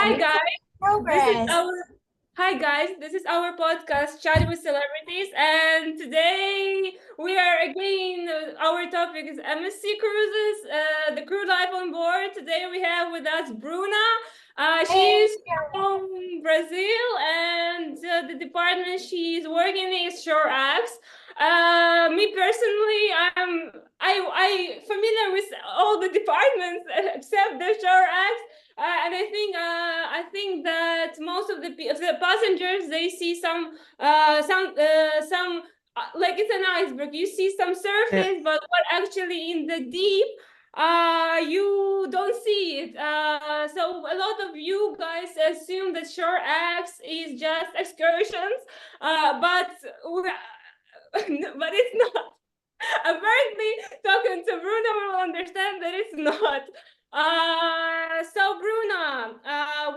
Hi guys, this is Progress. our Hi guys, this is our podcast Chat with Celebrities, and today we are again. Our topic is MSC Cruises, the crew life on board. Today we have with us Bruna. Hey, She's from Brazil, and the department she's working in is shore apps. Me personally, I familiar with all the departments except the shore apps. And I think that most of the passengers they see some like it's an iceberg. You see some Yeah. surface, but what actually in the deep you don't see it. So a lot of you guys assume that shore apps is just excursions, but but it's not. Apparently, talking to Bruna will understand that it's not. So Bruna,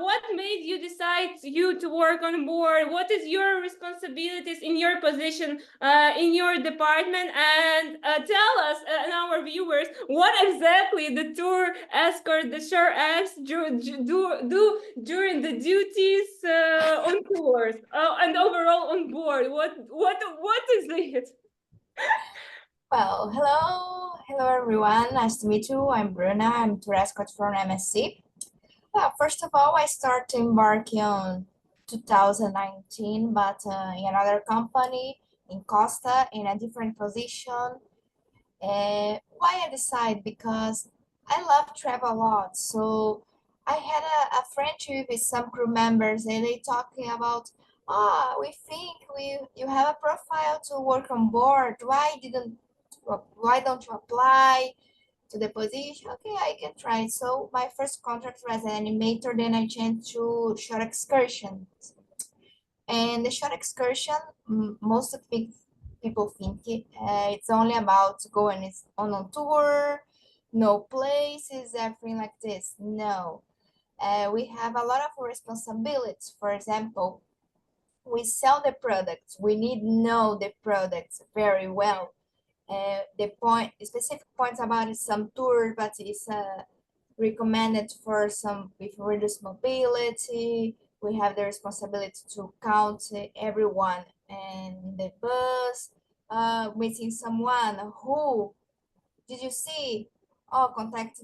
what made you decide you to work on board? What is your responsibilities in your position in your department? And tell us and our viewers what exactly the tour escort, the shore apps do during the duties on tours and overall on board. What is it? well, hello everyone. Nice to meet you. I'm Bruna. I'm tour escort from MSC. Well, first of all, I started embarking on 2019, but in another company in Costa in a different position. Why I decide? Because I love travel a lot. So I had a friendship with some crew members, and they talking about, we think you have a profile to work on board. Why don't you apply to the position? Okay, I can try. So my first contract was an animator, then I changed to short excursion. And the short excursion, most of the people think it's only about going on a tour, no places, everything like this. No, we have a lot of responsibilities. For example, we sell the products. We need to know the products very well. Specific points about it, some tours, but it's recommended for some with reduced mobility. We have the responsibility to count everyone in the bus, meeting someone who did you see? Oh, contact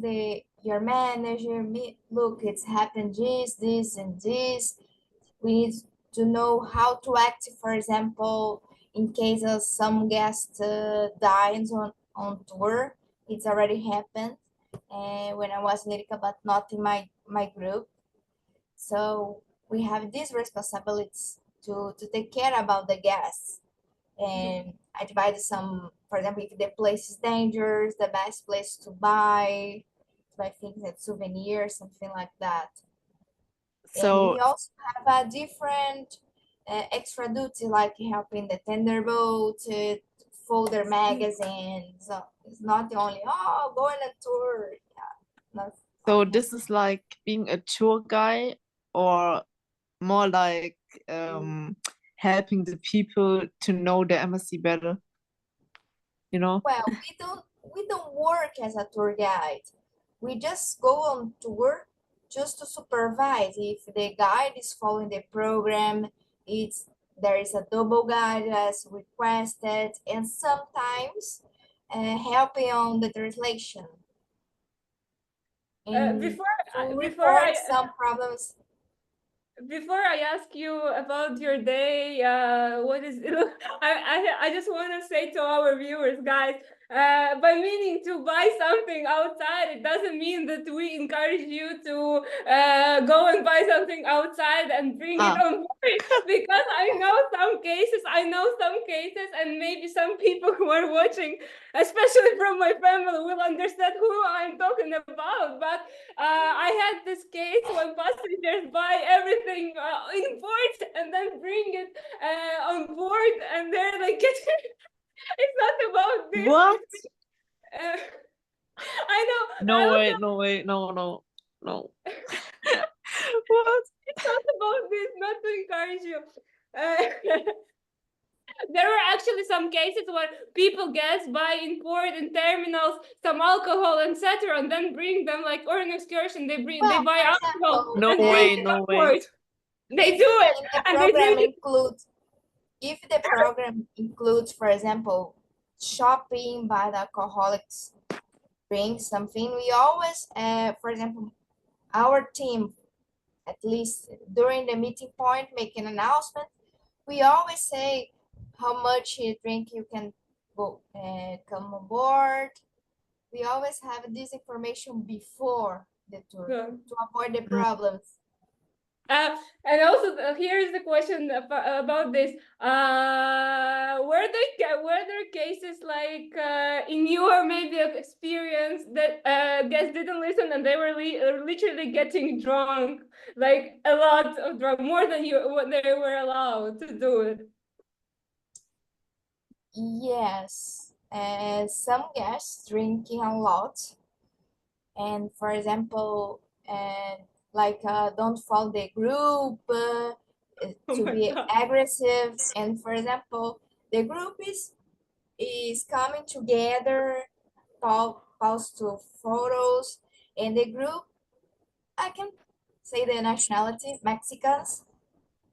your manager. Look, it's happened this and this. We need to know how to act, for example, in case of some guest dies on tour. It's already happened when I was in Lyrica, but not in my group. So we have these responsibilities to take care about the guests. And I divide some, for example, if the place is dangerous, the best place to buy things at souvenirs, something like that. And So we also have a different extra duty, like helping the tender boat, folder magazines. So it's not the only, go on a tour. Yeah, not so only this is like being a tour guide or more like helping the people to know the MSC better, you know? well, we don't work as a tour guide. We just go on tour just to supervise if the guide is following the program. It's there is a double guide as requested, and sometimes helping on the translation and Before to before I report some problems. before I ask you about your day, what is I just want to say to our viewers, guys, by meaning to buy something outside, it doesn't mean that we encourage you to go and buy something outside and bring it Ah, on board. Because I know some cases, and maybe some people who are watching, especially from my family, will understand who I'm talking about. But I had this case when passengers buy everything in port and then bring it on board, and they're like, it's not about this. what? Uh, I know. I No way, also, no way, no. What? it's not about this. Not to encourage you. Uh, There were actually some cases where people buy import in terminals some alcohol, etc., and then bring them like or an excursion. They Well, buy for alcohol example, No and bring way, it no on way. board. They if do it the and they program drink it. includes, if the program includes, for example, shopping by the alcoholics drink something, we always, for example, our team, at least during the meeting point, make an announcement. We always say how much you drink you can go come aboard. We always have this information before the tour Yeah. to avoid the problems. And also, here is the question about this. Were there cases like in your maybe experience that guests didn't listen and they were literally getting drunk, like a lot of drunk, more than what they were allowed to do it? Yes, some guests drinking a lot, and for example, don't follow the group, Oh to my be God. aggressive, and for example, the group is coming together, post to photos, and the group, I can say the nationality, Mexicans.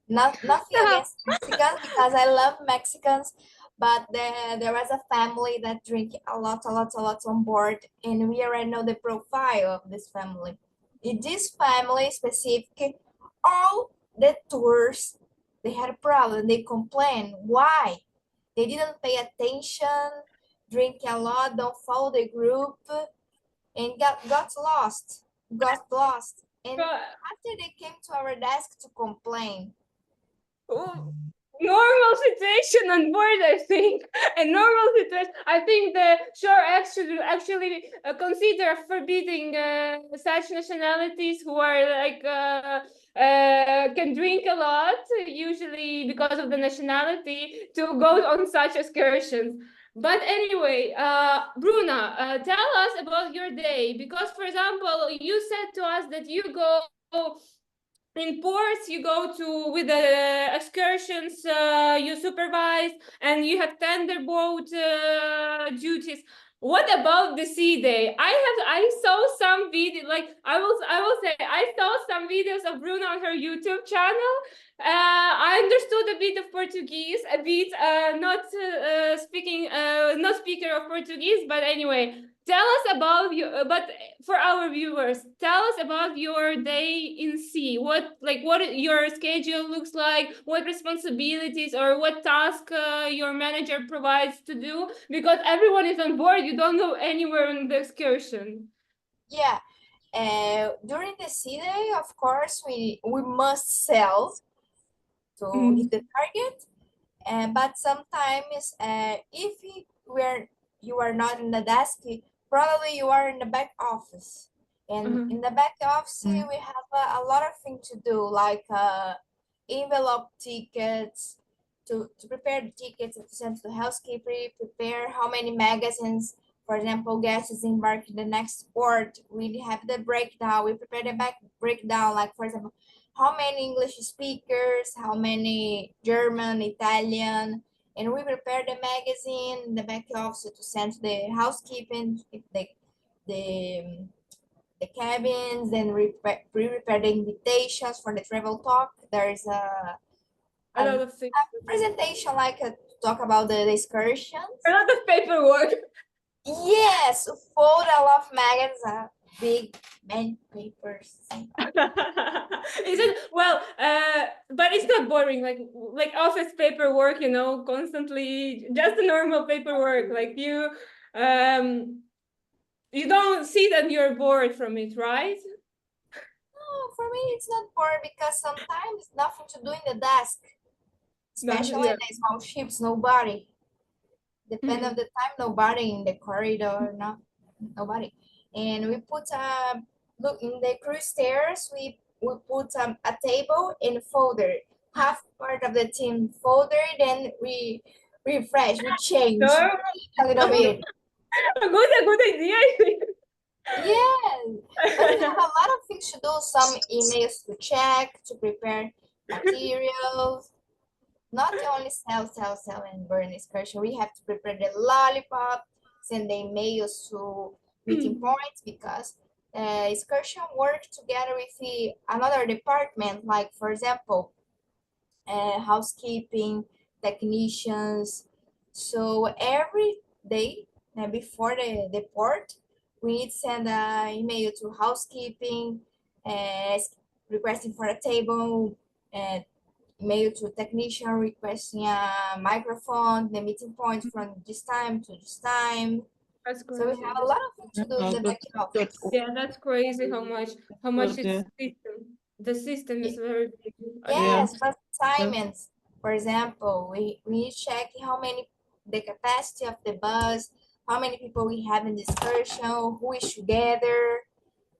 Nothing against Mexicans because I love Mexicans, but there was a family that drink a lot on board, and we already know the profile of this family. In this family specific, all the tours they had a problem. They complain why they didn't pay attention, drink a lot, don't follow the group, and got lost. And after they came to our desk to complain, Oh, normal situation on board, I think. A normal situation. I think the shore actually consider forbidding such nationalities who are like can drink a lot, usually because of the nationality, to go on such excursions. But anyway, Bruna, tell us about your day, because, for example, you said to us that you go in ports, you go to with the excursions, you supervise, and you have tender boat duties. What about the sea day? I saw some video, like I will say I saw some videos of Bruna on her YouTube channel. I understood a bit of Portuguese, a bit not not speaker of Portuguese, but anyway, tell us about you. But for our viewers, tell us about your day in sea. What your schedule looks like, what responsibilities or what task your manager provides to do, because everyone is on board. You don't go anywhere on the excursion. yeah, during the sea day, of course, we must sell to hit the target. But sometimes, if you are not in the desk, probably you are in the back office. And in the back office, we have a lot of things to do, like envelope tickets, to prepare the tickets to send to the housekeeper, prepare how many magazines, for example, guests embark in the next port. We have the breakdown. We prepare the back breakdown, like for example, how many English speakers, how many German, Italian, and we prepare the magazine, the back office to send to the housekeeping, the the cabins, then prepare the invitations for the travel talk. There's A lot of things. a presentation like to talk about the excursions. A lot of paperwork. Yes, fold a lot of magazines, big many papers. Is it well? But it's not boring. Like office paperwork, constantly just the normal paperwork. Like you don't see that you're bored from it, right? No, for me it's not boring because sometimes nothing to do in the desk, especially Yeah. in the small ships. Nobody. Depend Mhm. of the time, nobody in the corridor, nobody. And we put look in the cruise stairs. We put a table and folder. Half part of the team folder, then we refresh, we change No, a little bit. a good idea. I think. Yes, but we have a lot of things to do. Some emails to check, to prepare materials. not only sell and burn excursion. We have to prepare the lollipop, send the emails to meeting points because excursion work together with another department, like for example, housekeeping, technicians. So every day before the port, we need to send an email to housekeeping, uh, requesting for a table, and email to technician requesting a microphone, the meeting point from this time to this time. That's So we crazy. have a lot of things to do in Oh, the good, back good, office. Yeah, that's crazy how much good, it's yeah, system. The system is Ye- very big. yeah, Yes, for yeah. assignments, for example, we check how many, the capacity of the bus, how many people we have in the excursion, who is together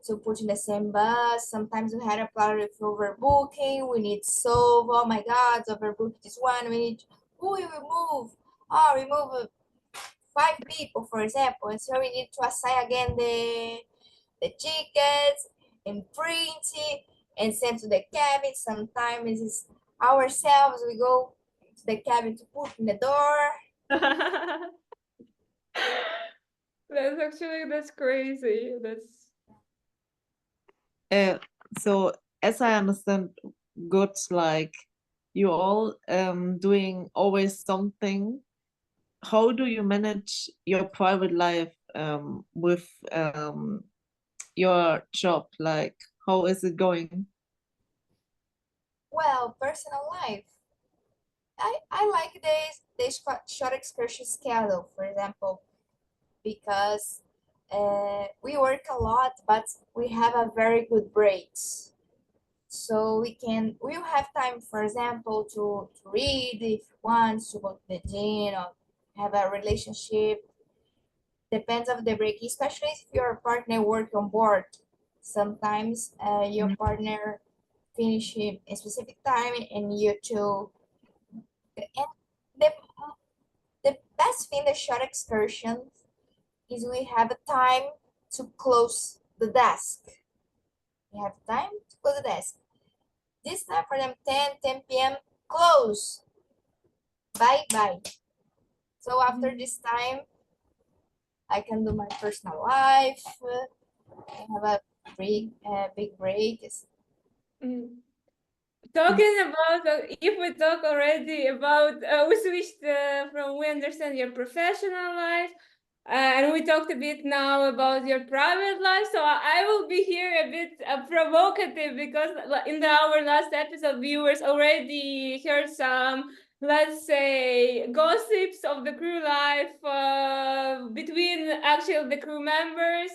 to put in the same bus. Sometimes we had a problem with overbooking. We need to solve. Oh my God, overbooked this one. We need who we remove. Oh, remove 5 people, for example. And so we need to assign again the tickets and print it and send to the cabin. Sometimes it's ourselves. We go to the cabin to put in the door. That's crazy. That's So as I understand, good, like you all doing always something. How do you manage your private life with your job? Like, how is it going? Well, personal life. I like this short excursion schedule, for example, because we work a lot, but we have a very good breaks. So we'll have time, for example, to read if you want, to go to the gym or have a relationship. Depends of the break, especially if your partner work on board. Sometimes your Mm. partner finish in a specific time and you too. And the, the best thing the short excursion is we have a time to close the desk. We have time to close the desk. This time for them 10 p.m. close. Bye bye. So after this time, I can do my personal life. I have a big break. mm. Talking about if we talk already about we switched from we understand your professional life and we talked a bit now about your private life. So I will be here a bit provocative because in our last episode, viewers already heard some, let's say, gossips of the crew life between actually the crew members.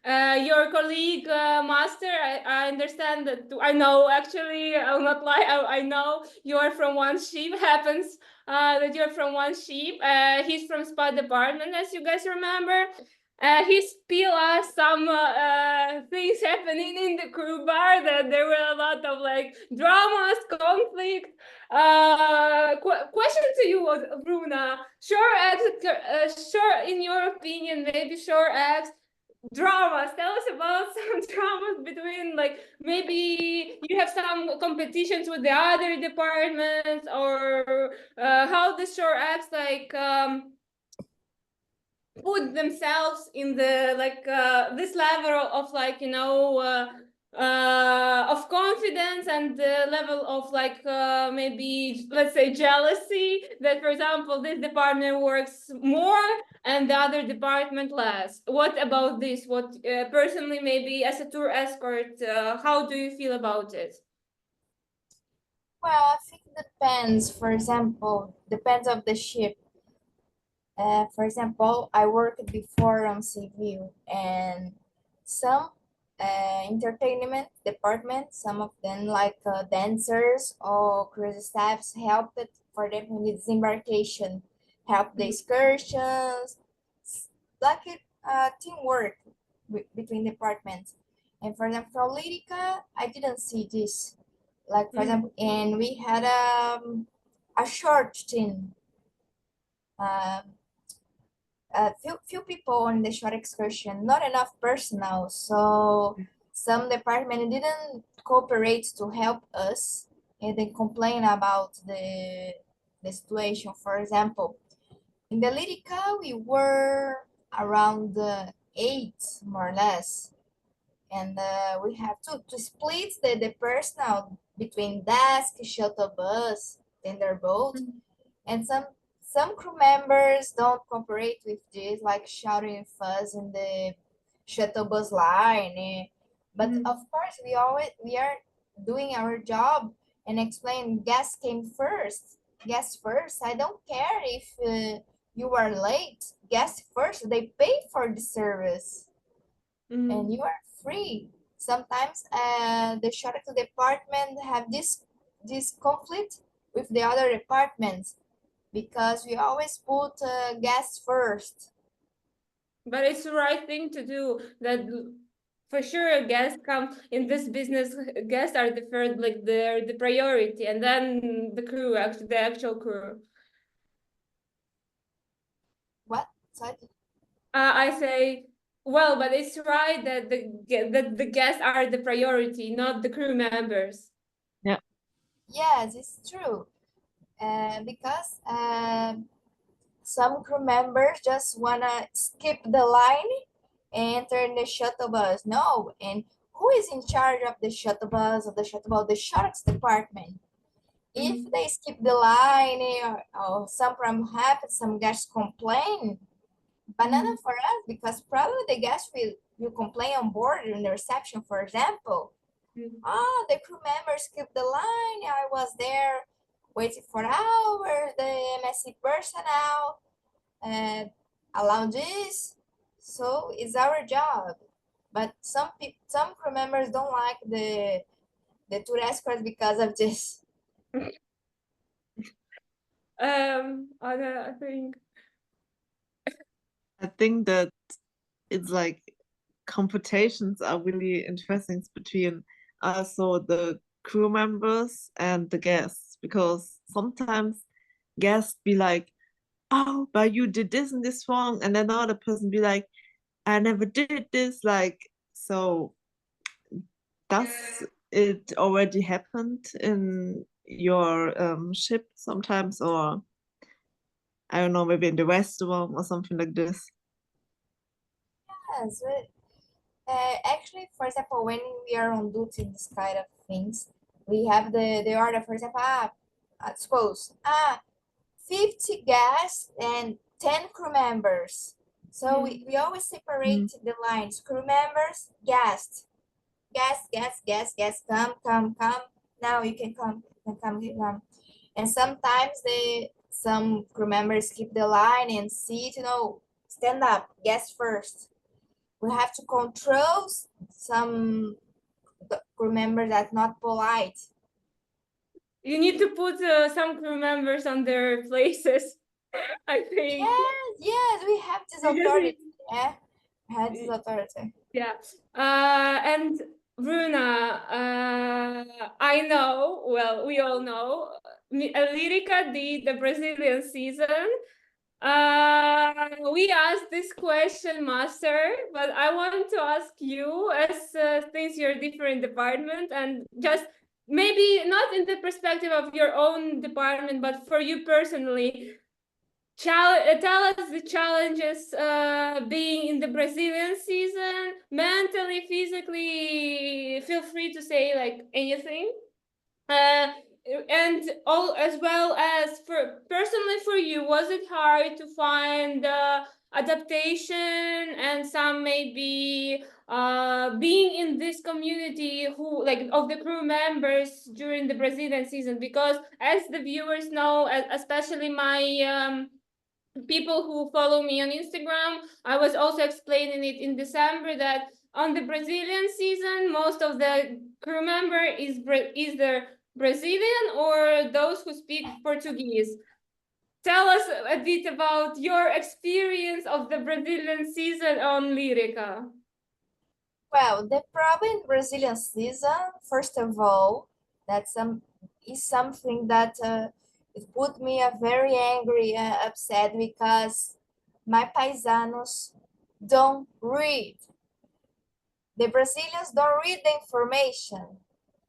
Your colleague, Master, I understand that. I know, actually, I'll not lie. I know you're from one ship. Happens that you're from one ship. He's from spa department, as you guys remember. He spill us some things happening in the crew bar, that there were a lot of like dramas, conflict. Question to you, Bruna. Sure, in your opinion, maybe sure acts dramas. Tell us about some dramas between, like, maybe you have some competitions with the other departments, or how the shore acts like put themselves in the like this level of, like, of confidence, and the level of like maybe, let's say, jealousy, that for example this department works more and the other department less. What about this? What personally, maybe as a tour escort, how do you feel about it? Well, I think it depends. For example, depends of the ship. For example, I worked before on civil and some entertainment department, some of them like dancers or cruise staffs helped for them in the disembarkation, help the excursions, like teamwork between departments. And for example, for Lyrica, I didn't see this. Like for example, and we had a short team. Um, few people on the short excursion, not enough personnel, so some department didn't cooperate to help us and they complain about the situation. For example, in the Lyrica, we were around 8, more or less, and we have to split the personal between desk, shuttle bus, tender boat, and some crew members don't cooperate with this, like shouting and fuss in the shuttle bus line. But of course, we are doing our job and explain guests came first. Guests first. I don't care if you are late. Guests first. They pay for the service, and you are free. Sometimes the shuttle department have this conflict with the other departments because we always put guests first. But it's the right thing to do. That for sure, guests come in this business. Guests are the first, like they're the priority, and then the crew, actually, the actual crew. What? Sorry? I say, well, but it's right that the guests are the priority, not the crew members. Yeah. Yes, it's true. Because some crew members just wanna skip the line and enter in the shuttle bus. No, and who is in charge of the shuttle bus, of the shuttle bus? The shuttles department. If they skip the line or some problem happens, some guests complain, banana for us, because probably the guests will complain on board in the reception, for example. Oh, the crew members skipped the line. I was there waiting for hours. The MSC personnel allowed this. So it's our job. But some crew members don't like the tour escorts because of this. I think. I think that it's like competitions are really interesting between also the crew members and the guests, because sometimes guests be like, oh, but you did this and this wrong, and then another person be like, I never did this. Like, so does it already happened in your ship sometimes, or I don't know, maybe in the restaurant or something like this? Yes, actually, for example, when we are on duty, this kind of things, we have the order, for example, suppose 50 guests and 10 crew members. So we always separate the lines, crew members, guests, guests, come. Now you can come, you can come. And sometimes some crew members keep the line and sit, stand up, guests first. We have to control some crew members that's not polite. You need to put some crew members on their places. I think. Yes, we have this authority. Yeah, we have this authority. Yeah. And Bruna, I know, well, we all know, Lyrica did the Brazilian season. We asked this question, Master, but I want to ask you, as since you're a different department, and just maybe not in the perspective of your own department, but for you personally, tell us the challenges being in the Brazilian season, mentally, physically. Feel free to say like anything. And all, as well as for personally for you, was it hard to find adaptation and some maybe being in this community who like of the crew members during the Brazilian season? Because as the viewers know, especially my people who follow me on Instagram, I was also explaining it in December that on the Brazilian season, most of the crew member is either Brazilian or those who speak Portuguese. Tell us a bit about your experience of the Brazilian season on Lyrica. Well, the problem in Brazilian season, first of all, is something that it put me very angry, upset, because my paisanos don't read. The Brazilians don't read the information.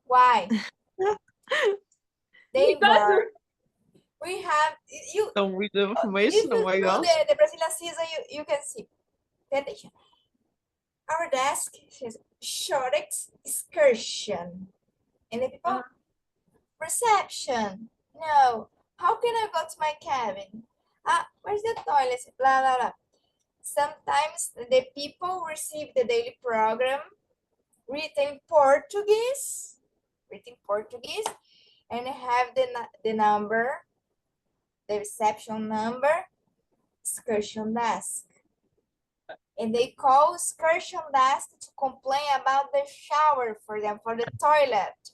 Why? they Because embark. We have you. Don't read the If information. Oh you my do gosh. the Brazilian season, you can see. Pay attention. Our desk says short excursion, and the people reception. No, how can I go to my cabin? Where's the toilet? Blah blah blah. Sometimes the people receive the daily program written Portuguese, and have the number, the reception number, excursion desk. And they call excursion desk to complain about the shower for them, for the toilet.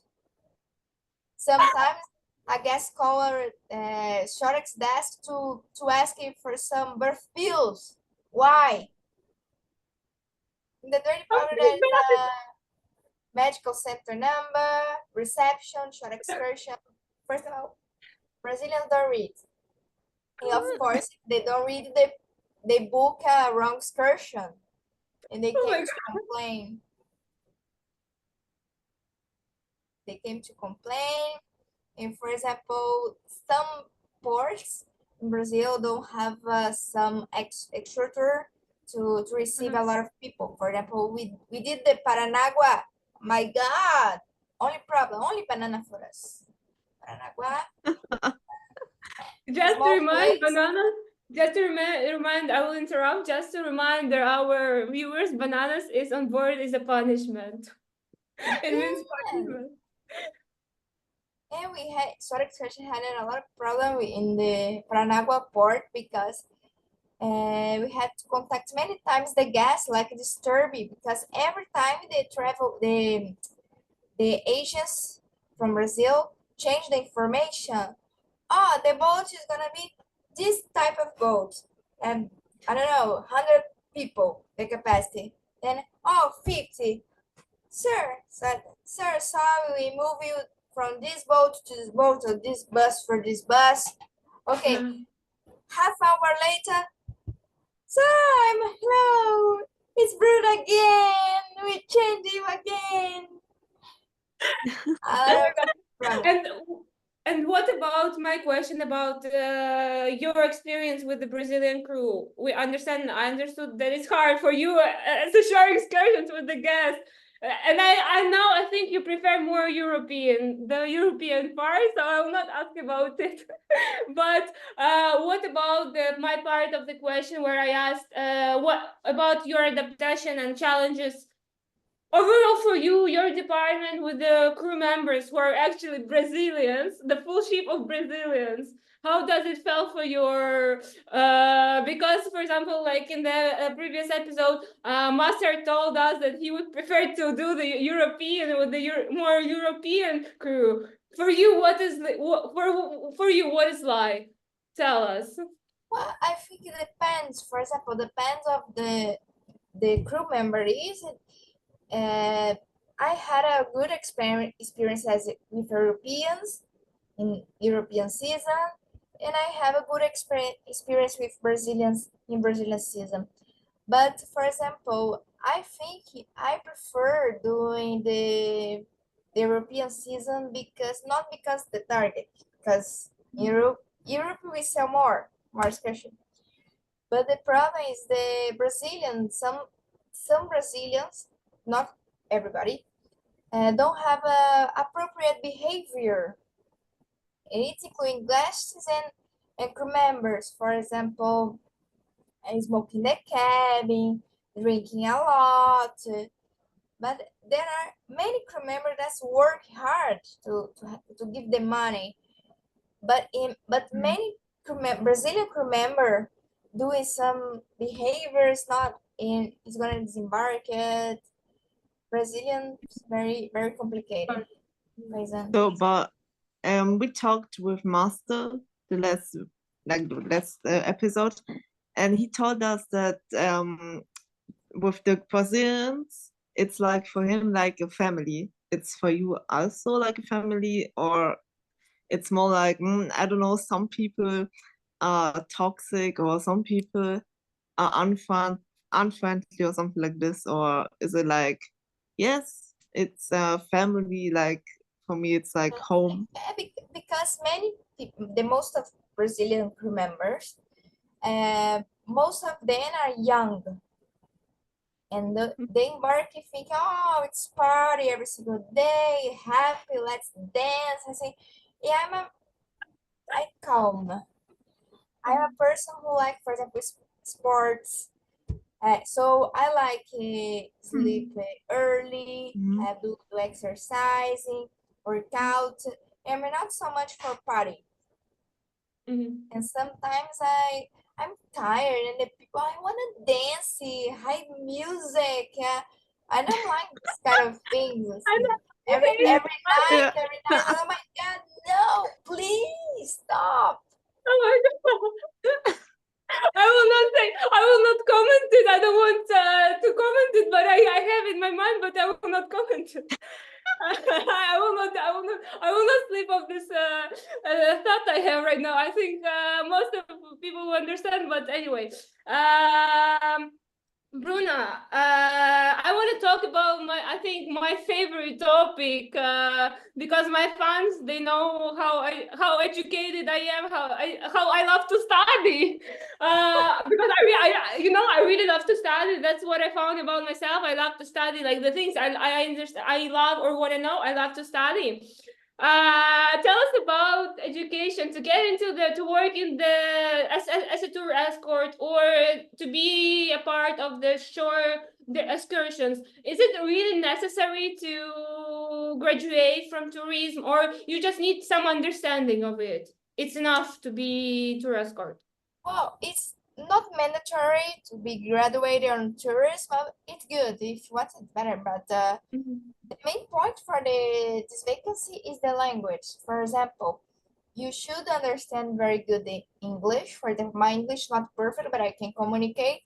Sometimes I guess call Shorex desk to ask you for some birth pills. Why? In the dirty powder, there is a medical center number, reception, short excursion. First of all, Brazilians don't read. And of course, if they don't read, they book a wrong excursion and they oh my came God. to complain. They came to complain. And for example, some ports in Brazil don't have some extra tour to receive a lot of people. For example, we did the Paranagua. My God, only problem, only banana for us. Paranagua. Just to Small remind place. bananas, just to remind, I will interrupt, just to remind our viewers, bananas is on board is a punishment. It means punishment. And we had Sort Excursion had a lot of problem in the Paranagua port because we had to contact many times the guests like disturbing because every time they travel the agents from Brazil change the information. Oh, the boat is gonna be this type of boat, and I don't know, 100 people the capacity. Then 50. Sir, sorry, we move you from this boat to this boat or this bus for this bus. Okay, half hour later, hello, it's Bruna again. We changed you again. And and what about my question about your experience with the Brazilian crew? I understood that it's hard for you to share excursions with the guests. And I think you prefer more the European part, so I will not ask about it. But what about my part of the question where I asked what about your adaptation and challenges overall for you, your department with the crew members who are actually Brazilians, the full ship of Brazilians? How does it feel for your because for example, like in the previous episode, Master told us that he would prefer to do the European with the more European crew. For you, what is for you what is like? Tell us. Well, I think it depends. For example, depends of the crew member. Is it? I had a good experience as with Europeans in European season, and I have a good experience with Brazilians in Brazilian season. But for example, I think I prefer doing the European season because not because the target, because Europe we sell more special. But the problem is the Brazilians, some Brazilians, not everybody, don't have appropriate behavior. It's including guests and crew members. For example, smoking the cabin, drinking a lot. But there are many crew members that work hard to give them money. But many Brazilian crew member doing some behaviors not in is gonna disembark it. Brazilian is very complicated. Reason. So, but we talked with Master the last episode, and he told us that with the Brazilians, it's like for him like a family. It's for you also like a family, or it's more like I don't know. Some people are toxic, or some people are unfriendly, or something like this, or is it like yes, it's a family like For me, it's like home. Because many people, the most of Brazilian crew members, most of them are young, and they embark thinking, oh, it's party every single day, happy, let's dance. I say, yeah, I calm. I'm a person who like, for example, sports. So I like sleep early, Mhm. do exercising, work out. I'm not so much for party. And sometimes I'm tired and the people I want to dance, high music. I don't like this kind of things. I know. Every Okay. Yeah. every night. Oh my God, no! Please stop. Oh my God. I will not say, I will not comment it. I don't want to comment it, but I have in my mind, but I will not comment it. I will not sleep off this thought I have right now. I think most of people will understand, but anyway. Bruna, I want to talk about I think my favorite topic, because my fans, they know how educated I am, how I love to study, because I really love to study. That's what I found about myself. I love to study, like the things I understand, I love or want to know. I love to study. Tell us about education to get into to work in as a tour escort or to be a part of the excursions. Is it really necessary to graduate from tourism, or you just need some understanding of it? It's enough to be tour escort. Well, it's not mandatory to be graduated on tourism. But it's good if you want it better, but the main point for this vacancy is the language. For example, you should understand very good the English. For example, my English not perfect, but I can communicate,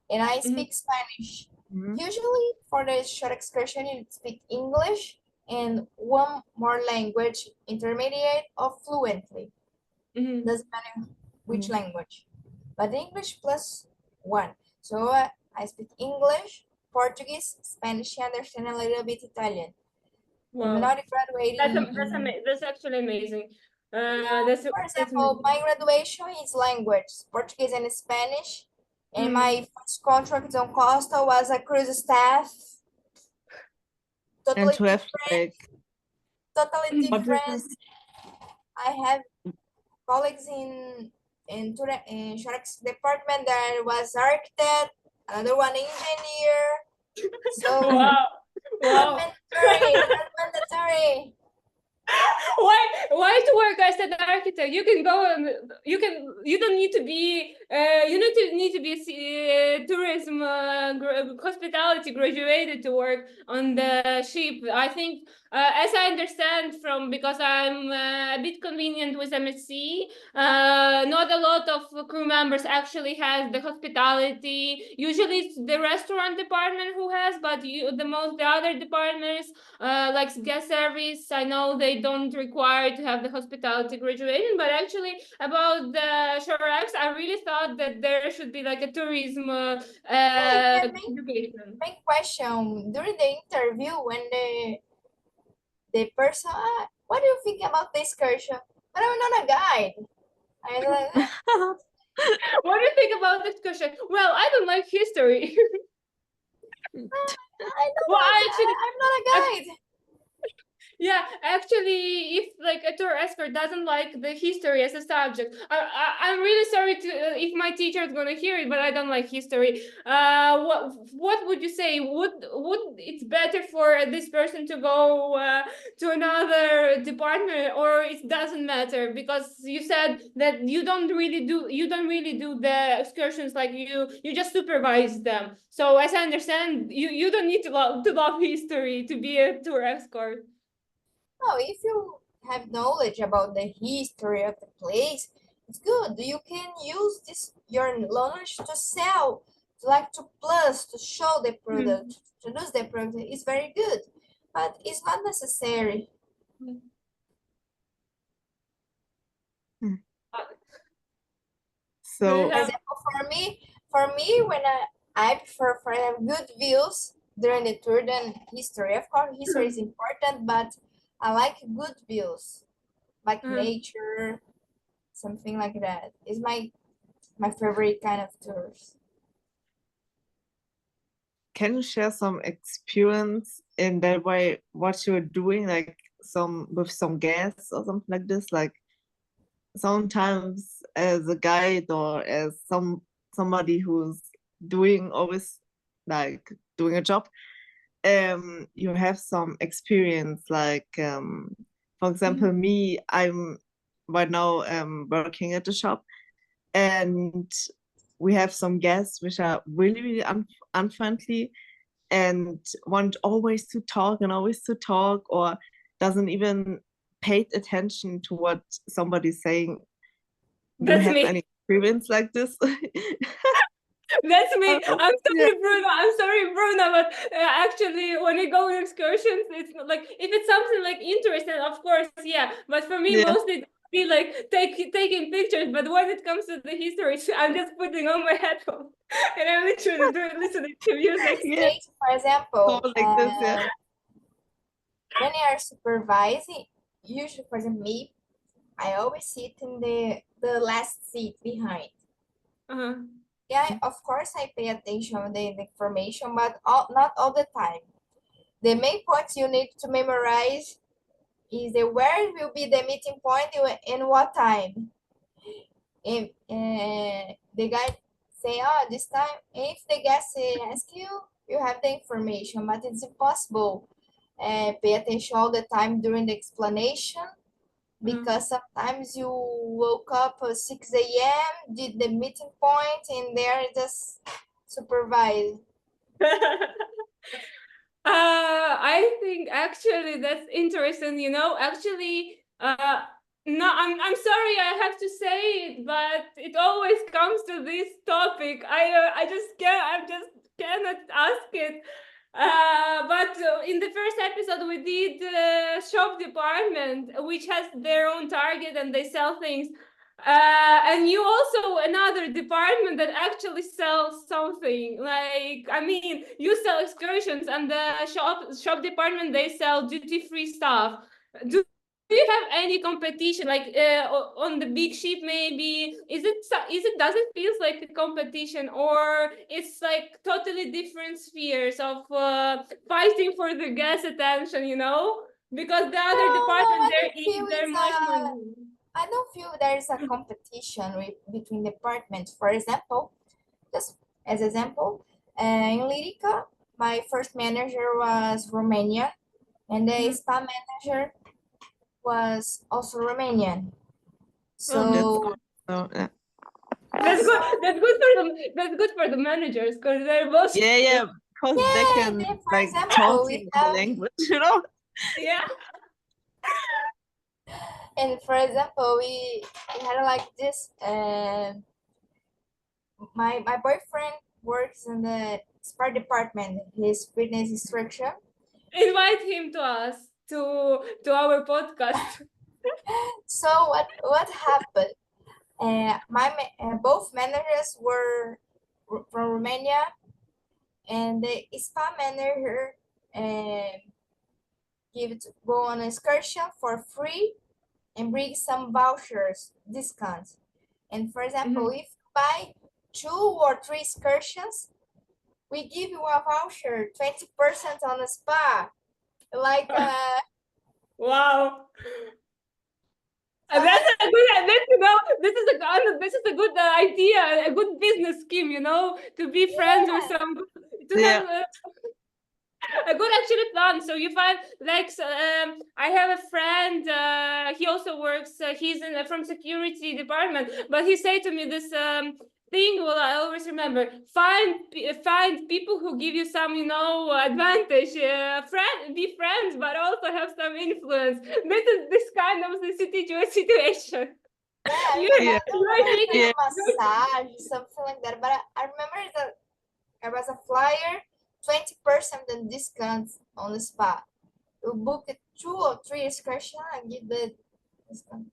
and I speak Spanish. Mhm. Usually, for the short excursion, you speak English and one more language, intermediate or fluently. Doesn't matter which language, but English plus one. So I speak English, Portuguese, Spanish, I understand a little bit Italian. I'm Wow, not graduating that's actually amazing. yeah, That's for that's example, amazing. my graduation is language, Portuguese and Spanish, and Mm. my first contract on Costa was a cruise staff. And Totally to have different, like, totally what is different. this? I have colleagues in Sharks department that was architect, another one engineer. So Wow, not wow. mandatory, not mandatory. Why to work as an architect? You can go and you don't need to be need to be tourism hospitality graduated to work on the ship. I think as I understand from, because I'm a bit convenient with MSC, not a lot of crew members actually has the hospitality. Usually it's the restaurant department who has, but the other departments like guest service, I know they don't require to have the hospitality graduation, but actually about the shore acts, I really thought that there should be like a tourism Hey, education. main question during the interview when the person, what do you think about the excursion? But I'm not a guide. I like, What do you think about this question? Well, I don't like history. I don't Well, like, I actually, I'm not a guide. yeah, actually, if like a tour escort doesn't like the history as a subject, I'm really sorry to if my teacher is gonna hear it, but I don't like history. What would you say? Would it's better for this person to go to another department, or it doesn't matter? Because you said that you don't really do the excursions, like you just supervise them. So as I understand, you don't need to love history to be a tour escort. No, if you have knowledge about the history of the place, it's good. You can use this your knowledge to sell, to plus, to show the product, to use the product. It's very good, but it's not necessary. So, For example, for me, when I prefer for good views during the tour than history. Of course, history is important, but I like good views, like Uh-huh. nature, something like that. It's my favorite kind of tours. Can you share some experience in that way, what you're doing, like with some guests or something like this? Like sometimes as a guide or as somebody who's doing always like doing a job, you have some experience, like for example, me, I'm right now working at the shop, and we have some guests which are really, really unfriendly and want always to talk and always to talk, or doesn't even pay attention to what somebody's saying. Do you That's have me. any experience like this? That's me. I'm Yeah. sorry, Bruna. I'm sorry, Bruna. But actually, when we go on excursions, it's not like if it's something like interesting, of course, yeah. But for me, Yeah. mostly it's be like taking pictures. But when it comes to the history, I'm just putting on my headphones and I'm literally listening to music. Yeah. Stage, for So example, like this, yeah. when you are supervising, usually, for example, me, I always sit in the last seat behind. Uh-huh. Yeah, of course, I pay attention to the information, but not all the time. The main points you need to memorize is the where will be the meeting point and what time. If the guy say, oh, this time, if the guest ask you, you have the information, but it's impossible pay attention all the time during the explanation because sometimes you woke up at 6 a.m., did the meeting point, and they're just supervised. I think actually that's interesting, you know. Actually, no, I'm sorry I have to say it, but it always comes to this topic. I just can't, I just cannot ask it. But in the first episode we did shop department, which has their own target and they sell things. And you also another department that actually sells something. Like, I mean, you sell excursions, and the shop department they sell duty-free stuff. Do you have any competition, like on the big ship? Maybe does it feels like a competition, or it's like totally different spheres of fighting for the guest attention? You know, because the No, other no, department I don't feel they're it's much more. I don't feel there's a competition between departments. For example, just as example, in Lyrica, my first manager was Romanian, and the spa manager was also Romanian. That's So, good. So, yeah. That's so good. That's good for the managers because they're both. Yeah, yeah, because they yeah, can then for like talk example, to we you in the have, language, you know? Yeah. and for example, we had like this. My boyfriend works in the spa department. His fitness instructor. Invite him to us to our podcast. So what happened? Both managers were from Romania, and the spa manager go on an excursion for free and bring some vouchers, discounts. And for example, if you buy 2 or 3 excursions, we give you a voucher, 20% on the spa. Like Wow. so That's like a good. This is a good idea, a good business scheme. You know, to be friends with yeah, some, to have Yeah. a good actually plan. So you find like I have a friend. He also works. He's from security department, but he said to me this thing. Well, I always remember find people who give you some, you know, advantage. Be friends, but also have some influence. This is this kind of the situation. yeah, I You remember Yeah, you're taking. yeah, massage, something like that. But I remember that there was a flyer, 20% on discounts on the spa. You book it 2 or 3 excursion and get the discount.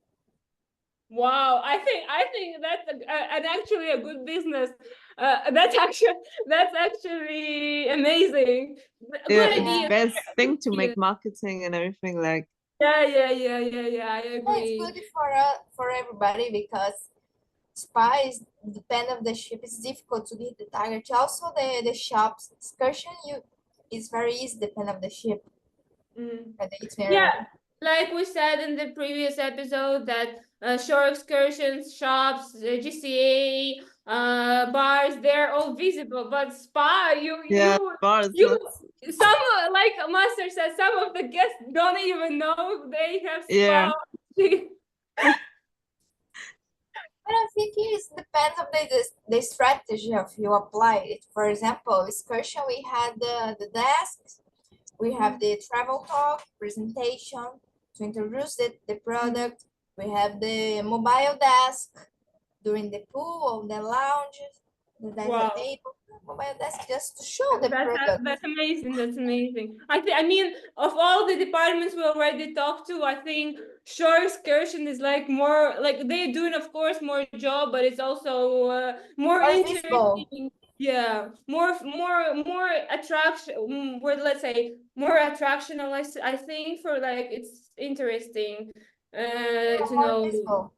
Wow, I think that's an actually a good business. That's actually amazing. yeah. Good It's idea. Yeah, best thing to Yeah. make marketing and everything like I It's agree. good for everybody because spa is depend of the ship. It's difficult to hit the target. Also, the shops excursion is very easy depend of the ship Mm. and the Yeah, itinerary. like we said in the previous episode, that shore excursions, shops, GCA, bars, they're all visible. But spa, Yeah, bars. you, some like Master said, some of the guests don't even know they have Yeah. spa. But I think it depends on the strategy of you apply it. For example, excursion we had the desks, we have the travel talk presentation to introduce the product. We have the mobile desk during the pool, the lounges, there's a Wow. table, mobile desk just to show the product. That's amazing. That's amazing. I mean, of all the departments we already talked to, I think shore excursion is like more like they're doing, of course, more job, but it's also more Or visible. interesting. Yeah, more attraction. Word, let's say more attractional. I think for like it's interesting to More know. visible.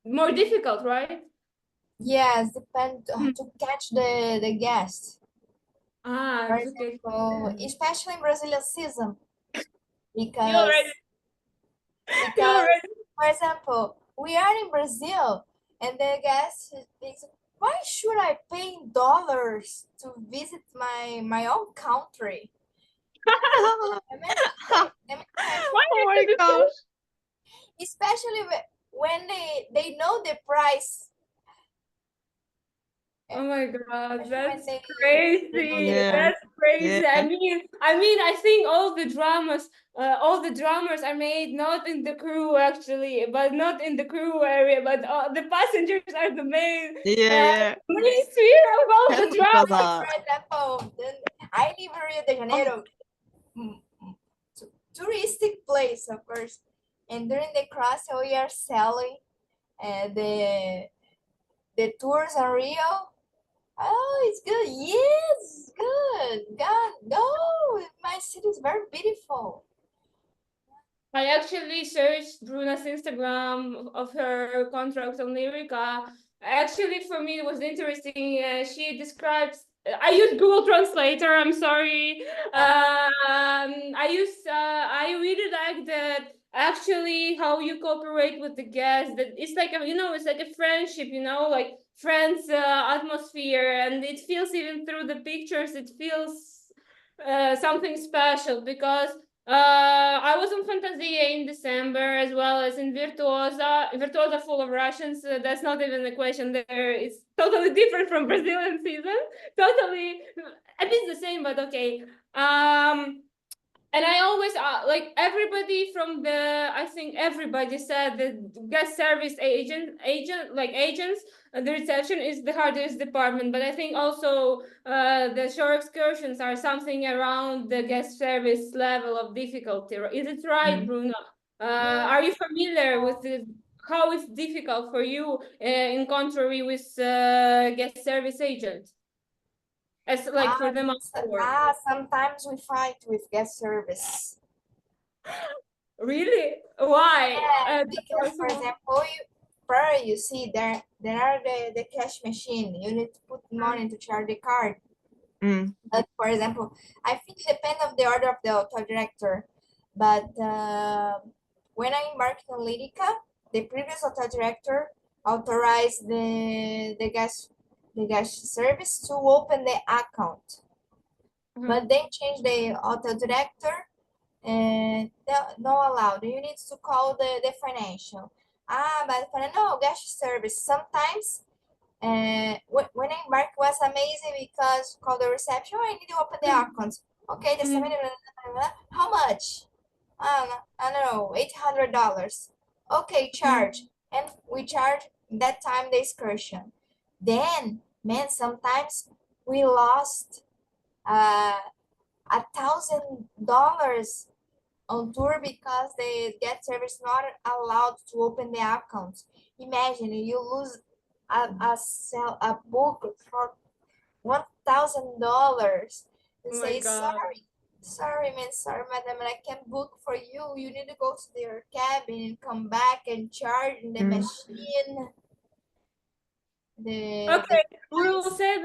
More difficult, right? Yes, depend to catch the guest. Ah, For to get. example, especially in Brazilian season, You already. because You because already. for example, we are in Brazil and the guest thinks, why should I pay in dollars to visit my own country? Why Oh is my it so. gosh. Especially when they know the price. Oh my God, Especially when that's they know the crazy. Yeah. price. That's crazy. Yeah. I think all the dramas are made not in the crew actually, but not in the crew area, but the passengers are the Yeah. main sphere of all the drama. Because For example, I live in Rio de Janeiro, mm, touristic place, of course. And during the cross, we are selling the tours on Rio. Oh, it's good. Yes, good. God, no, my city is very beautiful. I actually searched Bruna's Instagram of her contract on Lyrica. Actually, for me, it was interesting. She describes. I use Google Translator. I'm sorry. I really like that. Actually, how you cooperate with the guests. That it's like it's like a friendship. Like friends atmosphere, and it feels even through the pictures. It feels something special because I was in Fantasia in December as well as in Virtuosa. Virtuosa full of Russians. That's not even a question there. It's totally different from Brazilian season. Totally, I mean, it's the same, but okay. And I always like everybody from I think everybody said the guest service agents, the reception is the hardest department. But I think also the shore excursions are something around the guest service level of difficulty. Is it right, Bruno? Yeah. Are you familiar with how it's difficult for you in contrary with guest service agents? As like for them afterward. Sometimes we fight with guest service. Really? Why? Yes, because Also, for example, you see there are the cash machine. You need to put money to charge the card. Mm. But for example, I think it depends of the order of the hotel director. But when I embarked on Lyrica, the previous hotel director authorized the guest service to open the account. But then changed the hotel director and no allowed. You need to call the financial. But no, guest service. Sometimes when I embarked was amazing because call the reception. I need to open the account. Okay, the Mhm. 70. How much? I don't know, $800. Okay, charge. And we charge that time the excursion. Then, man, sometimes we lost $1,000 on tour because the get service not allowed to open the account. Imagine you lose a book for $1,000 and Oh my say God. Sorry, man. Sorry, madam. I can't book for you. You need to go to your cabin and come back and charge the machine. The Okay, we will price. say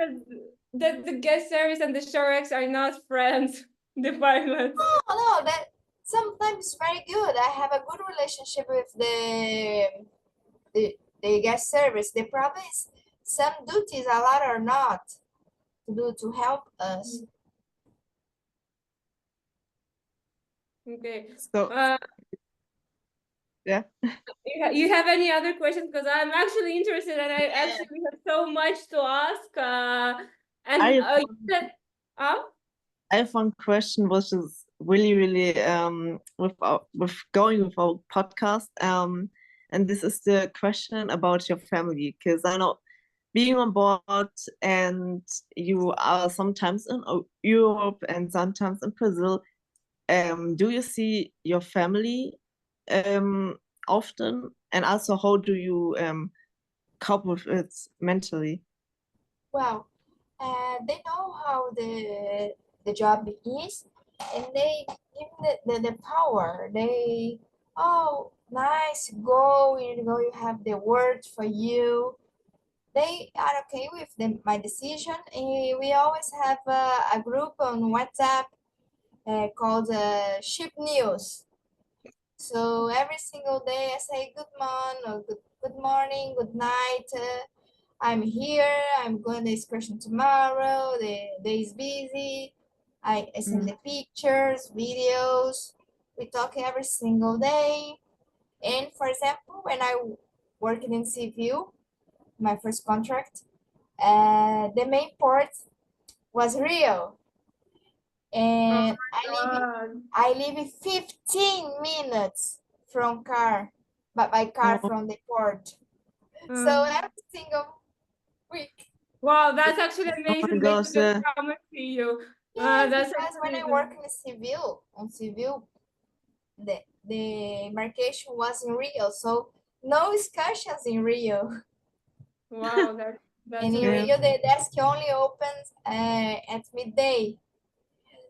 that the guest service and the Shorex are not friends departments. Oh no, that sometimes very good. I have a good relationship with the guest service. The problem is some duties a lot or not to do to help us. Okay. So yeah, You have any other questions? Because I'm actually interested and I actually have so much to ask. And I you said, oh? I have one question which is really with going with our podcast. And this is the question about your family, because I know being on board and you are sometimes in Europe and sometimes in Brazil. Do you see your family often? And also, how do you cope with it mentally? Well, they know how the job is, and they give the power. They, oh, nice, go, you know, you have the words for you. They are okay with my decision. And we always have a group on WhatsApp called Ship News. So every single day I say good morning or good morning, good night. I'm here. I'm going to excursion tomorrow. The day is busy. I send the pictures, videos. We talk every single day. And for example, when I worked in civil, my first contract, the main port was Rio, Oh and my God. I live 15 minutes from car, but by car Oh, from the port. So Um, every single week. wow, that's actually oh my amazing that you gosh, can yeah. come and see you. Yes, That's because when actually I work in civil, on civil, the embarkation was in Rio, so no excursions in Rio. wow, that's And in Yeah. amazing. Rio, the desk only opens at midday.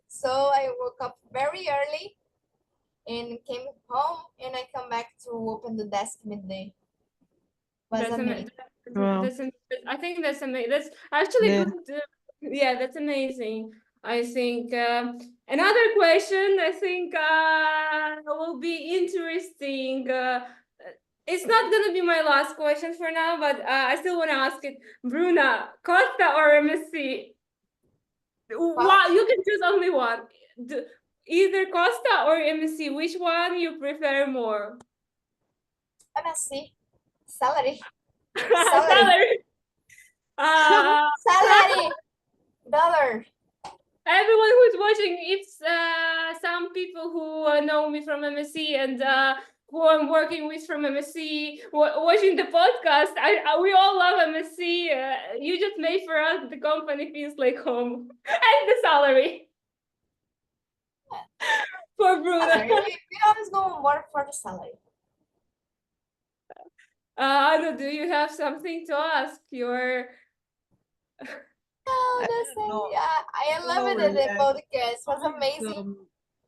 So I woke up very early and came home, and I come back to open the desk midday. Was That's amazing. amazing. Wow. I think that's amazing. That's actually Yeah. good. Yeah, that's amazing. I think another question I think will be interesting. It's not gonna be my last question for now, but I still want to ask it. Bruna, Costa or MSC? Well, Wow, you can choose only one. Either Costa or MSC. Which one you prefer more? MSC, salary, salary, Salary. Uh, salary, dollar. everyone who's watching, if some people who know me from MSC and who I'm working with from MSC watching the podcast, we all love MSC. You just made for us the company feels like home and the salary for Bruna. Salary. We always go work for the salary. Anu, do you have something to ask? Your No, I that's don't know. I don't love know it. really. The podcast was Only amazing.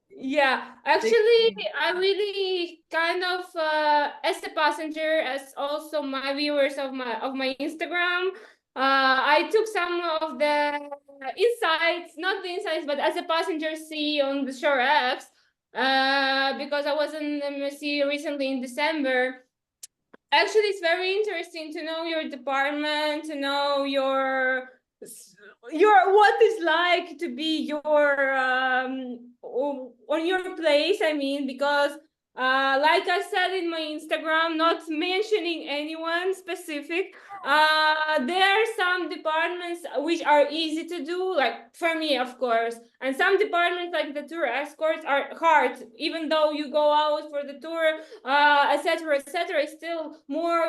yeah, big actually, thing. I really kind of as a passenger, as also my viewers of my Instagram, I took some of the insights, not the insights, but as a passenger see on the shore apps, because I was in MSC recently in December. Actually, it's very interesting to know your department, to know your what it's like to be your on your place. I mean, because like I said in my Instagram, not mentioning anyone specific, there are some departments which are easy to do, like for me, of course, and some departments like the tour escorts are hard, even though you go out for the tour, etc., etc. It's still more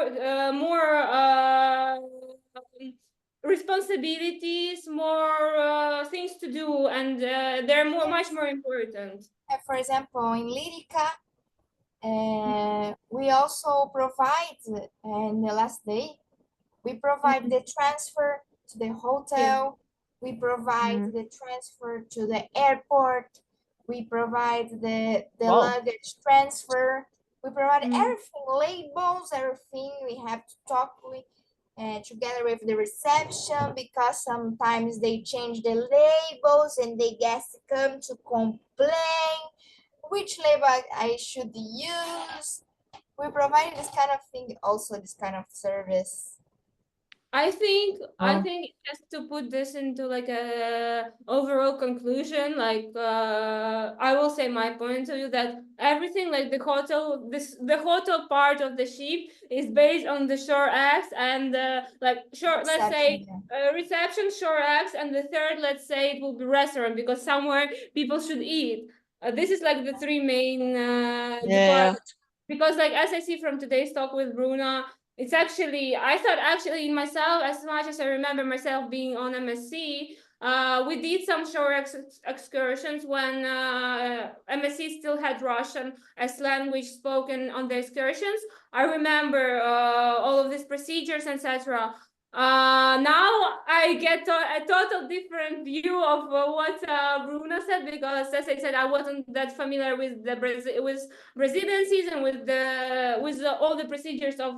responsibilities, more things to do, and they're much Yes. more important. For example, in Lyrica, we also provide, in the last day, we provide the transfer to the Yeah. hotel. We provide Mm. the transfer to the airport. We provide the Wow. luggage transfer. We provide Mm. everything, labels, everything. We have to talk together with the reception because sometimes they change the labels and the guests come to complain which label I should use. We provide this kind of thing, also this kind of service. I think Oh. just to put this into like a overall conclusion, like I will say my point of view that everything like the hotel part of the ship is based on the shore acts and like shore, let's say Reception, yeah. reception, shore acts, and the third, let's say it will be restaurant because somewhere people should eat. This is like the three main Yeah. departments. Because like as I see from today's talk with Bruna, it's actually, I thought actually in myself, as much as I remember myself being on MSC, we did some shore excursions when MSC still had Russian as language spoken on the excursions. I remember all of these procedures, etc. Now I get a total different view of what Bruna said, because as I said, I wasn't that familiar with the with residencies and with all the procedures of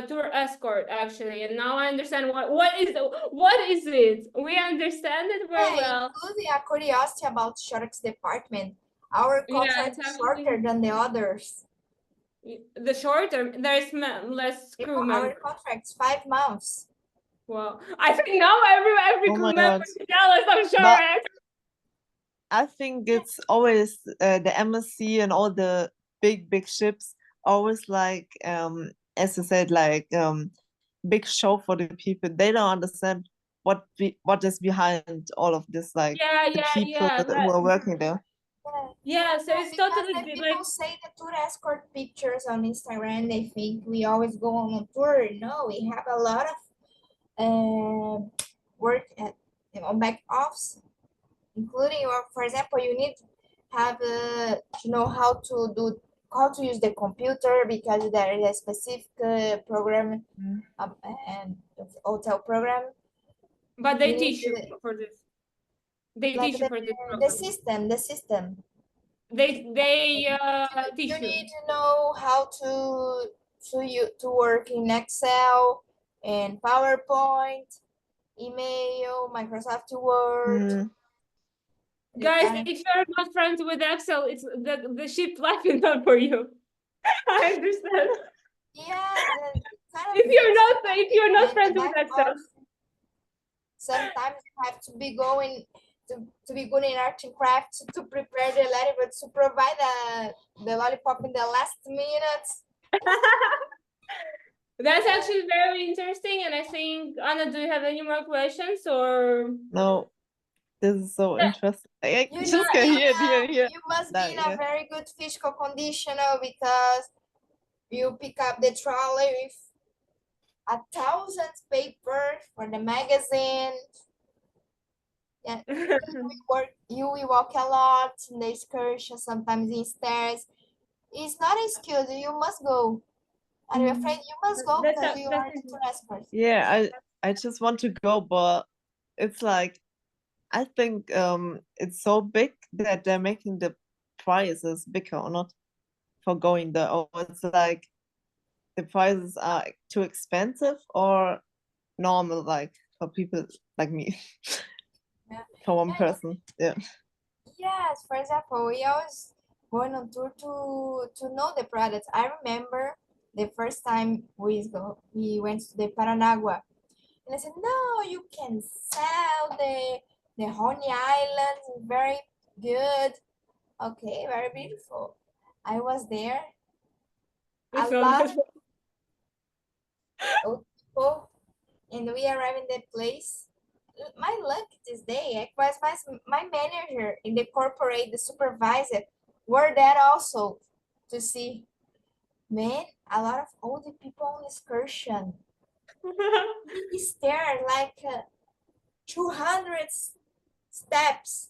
tour escort actually, and now I understand what is it. We understand it very Yeah, well. including a curiosity about Sharks department. Our Yeah, contract it's is actually shorter than the others. the shorter. There's less You crew know, our members. contract's 5 months. Well, I think now every Oh crew my member God. is jealous of But short. I think it's always the MSC and all the big ships always like as you said, like big show for the people. They don't understand what is behind all of this, like Yeah, the people yeah. who are working there. Yeah, so it's Because totally the like people say the tour escort pictures on Instagram, they think we always go on a tour. No, we have a lot of work at back offs, including, or for example, you need to have to know how to use the computer because there is a specific program and hotel program. but You they need teach you for this. They like teach you for this the program. system. They You teach you. need to know how to work in Excel and PowerPoint, email, Microsoft Word. Mm. Guys, if you're not friends with Excel, it's the ship life is not for you. I understand. Yeah, the kind of If you're things not if you're not and the friends with back Excel. off. Sometimes you have to be going to be good in art and craft to prepare the letter, but to provide the lollipop in the last minutes. That's actually very interesting, and I think Anna, do you have any more questions or? No, this is so interesting. I You just need can be hear. you must be Like, in a very good physical condition because you pick up the trolley with 1,000 papers for the magazine. Yeah, you will walk a lot in the excursion, sometimes in stairs. It's not an excuse, you must go. Are you afraid? You must go because you are the tour escort. yeah, I just want to go, but it's like I think it's so big that they're making the prices bigger or not for going there, or it's like the prices are too expensive or normal, like for people like me, Yeah. for one person. Yeah. Yes, for example, we always going on tour to know the products. I remember the first time we went to the Paranagua, and I said, "No, you can sell the Honey Islands, very good. Okay, very beautiful." I was there. A It's not lot that. of people, and we arrived in the place. My luck this day, was my manager in the corporate, the supervisor, were there also to see. Man, a lot of older people on excursion. Big stair, like 200 steps.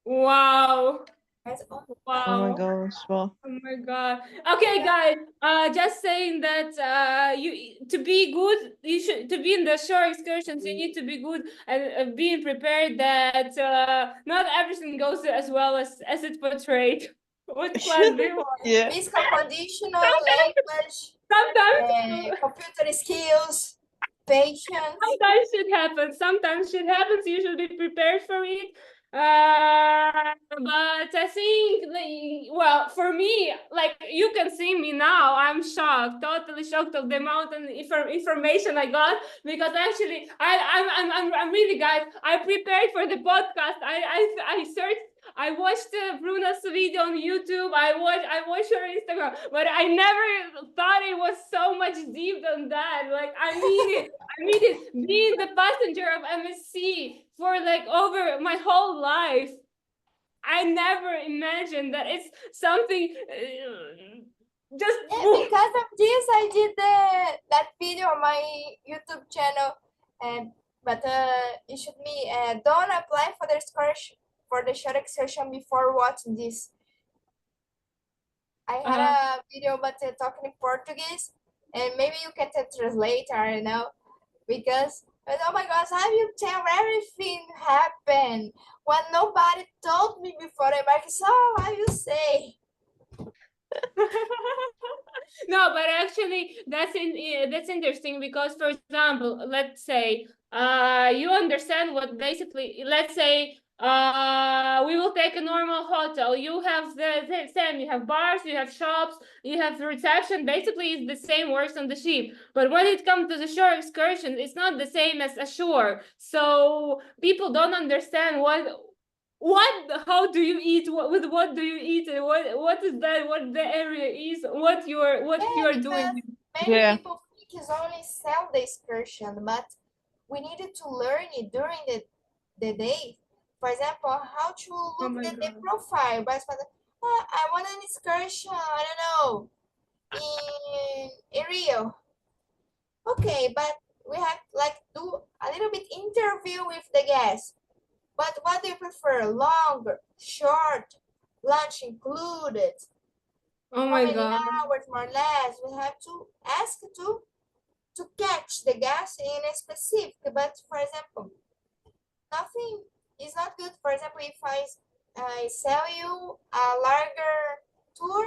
Wow. Oh, Oh my Wow. gosh. Well, Oh my God. Okay, guys. Just saying that you to be good, you should to be in the shore excursions. You need to be good and being prepared that not everything goes as well as it's portrayed. What's planned before. yeah. physical conditional, Sometimes, language, sometimes, computer skills, patience. sometimes shit happens. Sometimes shit happens. You should be prepared for it. But I think, well, for me, like you can see me now, I'm shocked, totally shocked of the amount of information I got because actually, I'm really guys. I prepared for the podcast. I searched. I watched Bruna's video on YouTube. I watched her Instagram, but I never thought it was so much deep than that. Like I mean it being the passenger of MSC for like over my whole life. I never imagined that it's something just Yeah, because of this, I did that video on my YouTube channel, and but you should me don't apply for the excursion for the short excursion before watching this. I had a video, but talking in Portuguese, and maybe you can translate. I don't know because. But oh my gosh, how you tell everything happened when nobody told me before the market? So how you say? no, but actually that's interesting because for example, let's say you understand what basically let's say we will take a normal hotel. You have the same, you have bars, you have shops, you have the reception. Basically it's the same works on the ship. But when it comes to the shore excursion, it's not the same as ashore. So people don't understand what how do you eat, with what do you eat, and what is that, what the area is, what you're doing. Because many Yeah. people think it's only sell the excursion, but we needed to learn it during the day. For example, how to Oh look my the God. profile. But I want an excursion, I don't know, in Rio. Okay, but we have like do a little bit interview with the guests. But what do you prefer? Long, short, lunch included? Oh How my many God. hours more or less? We have to ask to catch the gas in a specific. But for example, nothing is not good. For example, if I sell you a larger tour,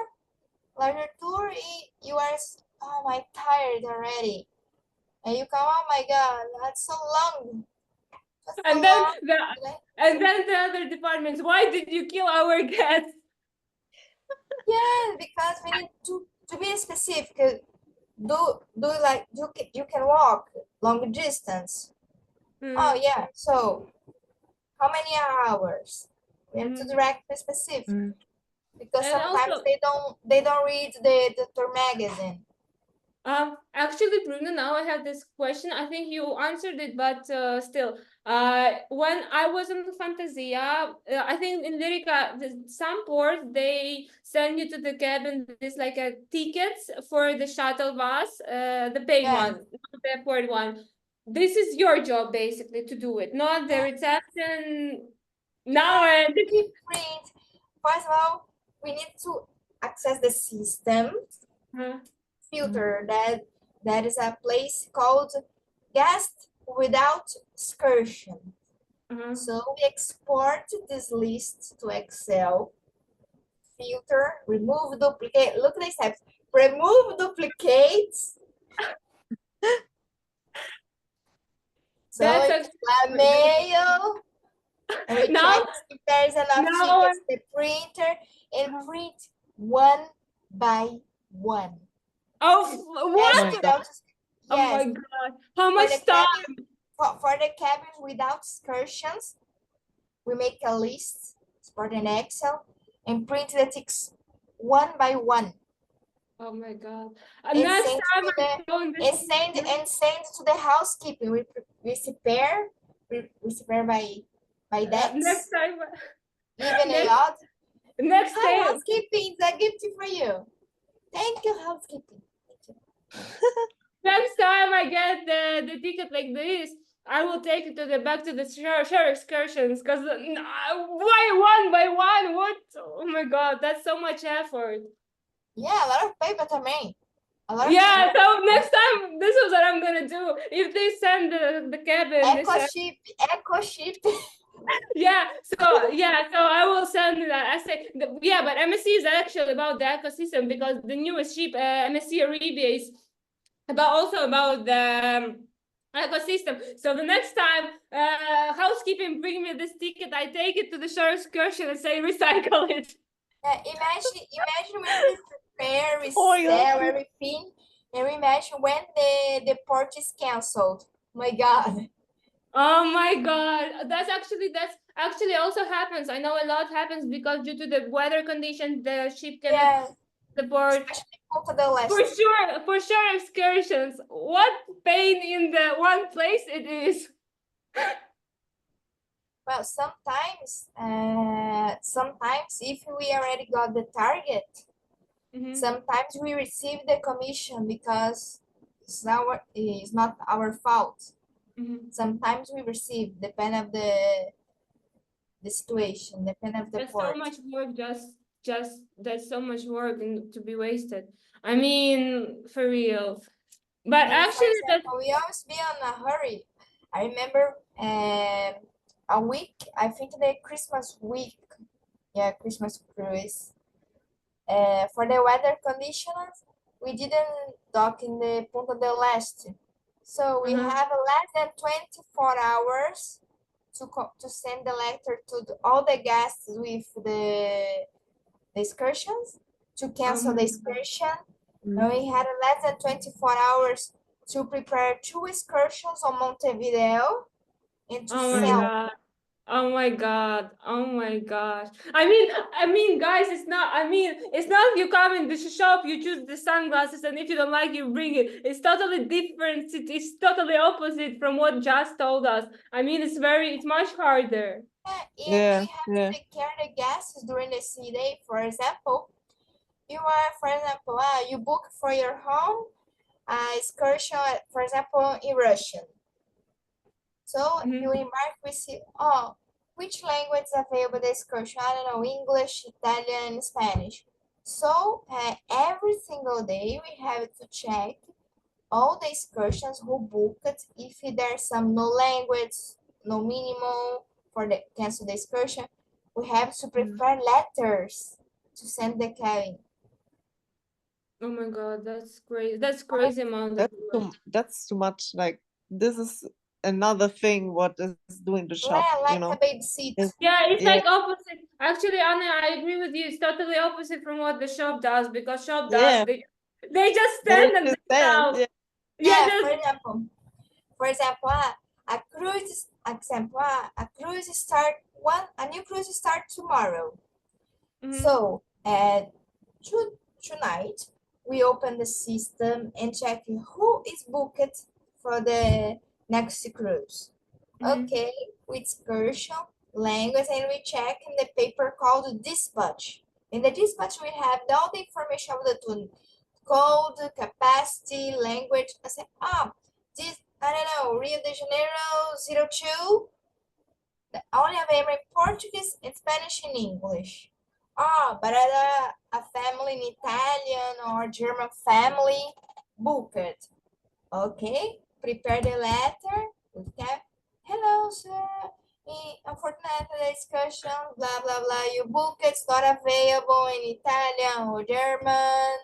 you are oh my tired already, and you come, oh my god, that's so long. That's so And then long. the and then the other departments, why did you kill our guests? Yeah, because we need to be specific. Do like you can walk long distance. Oh yeah, so how many hours? We have to direct the specific Mm. because And sometimes also they don't read the tour magazine. actually, Bruna, now I have this question. I think you answered it, but still, when I was in Fantasia, I think in Lyrica, some ports they send you to the cabin. There's like a tickets for the shuttle bus, the paid Yeah, one, not the airport one. This is your job basically to do it, not the yeah, reception. Now, yeah. We print. First of all, we need to access the system filter that is a place called guest without excursion. So we export this list to Excel, filter, remove duplicate. Look at the steps. Remove duplicates. So that's it's a actually mail, and we now. check if there's enough Now, tickets in the printer and print one by one. oh, Yes, My what? God. without Oh my yes, God. How for much the time? cabin for the cabin without excursions, we make a list, export in Excel, and print the ticks one by one. Oh my God. And Next send time to I'm the going this. and send to the housekeeping. We prepare by Next dates, time, even a next odd. next Hi, time, housekeeping, it's a gift for you. Thank you, housekeeping. Thank you. next time I get the ticket like this. I will take it to the back to the shore excursions because why one by one? What? Oh my God, that's so much effort. Yeah, a lot of paper também. A lot of Yeah, so next time, this is what I'm gonna do. If they send the cabin, they send, eco ship. yeah, so I will send that. I say, yeah, but MSC is actually about the ecosystem because the newest ship, MSC Arabia, is also about the ecosystem. So the next time housekeeping bring me this ticket, I take it to the shore excursion and say recycle it. Imagine when we prepare, we Oh, yeah. sell everything, and imagine when the port is canceled. My God. Oh my God, that's actually also happens. I know a lot happens because due to the weather conditions, the ship cannot Yeah, support. especially Ponta del Este. For sure, excursions. What pain in the one place it is. Well, sometimes if we already got the target, sometimes we receive the commission because it's not our fault. Sometimes we receive, depend of the situation, depend of the That's port. so much work, just that's so much work and to be wasted. I mean, for real. But And for actually, that example, we always be on a hurry. I remember a week, I think the Christmas week, yeah, Christmas cruise. For the weather conditions, we didn't dock in the Punta del Este. So we have less than 24 hours to send the letter to all the guests with the excursions to cancel the excursion. And we had less than 24 hours to prepare 2 excursions on Montevideo and to oh my sell. God. Oh my God. Oh my gosh. I mean, guys, it's not, it's not you come in the shop, you choose the sunglasses, and if you don't like, you bring it. It's totally different. It's totally opposite from what Just told us. I mean, it's much harder. Yeah, and we have to take care of the guests during the sea day. For example, you book for your home excursion, for example, in Russian. So you embark, we see, which language is available the excursion? I don't know, English, Italian, Spanish. So every single day we have to check all the excursions who booked. If there's some no language, no minimum for the cancel the excursion, we have to prepare letters to send the cabin. Oh my God, that's crazy. That's crazy amount of work. That's too much. Like, this is another thing what is doing the shop, Yeah, like you know. a baby seat. Yeah, it's like opposite. Actually, Anna, I agree with you. It's totally opposite from what the shop does because shop does they just stand and they sell. Yeah, Just for example, a cruise start a new cruise start tomorrow. So tonight we open the system and check who is booked for the next cruise. Okay, with excursion, language, and we check in the paper called dispatch. In the dispatch, we have all the information of the tour, code, capacity, language. I say, this, I don't know, Rio de Janeiro 02, only available in Portuguese and Spanish and English. But a family in Italian or German family, book it. Okay, prepare the letter. Okay. Hello, sir. Unfortunately, the discussion, blah, blah, blah. Your book is not available in Italian or German.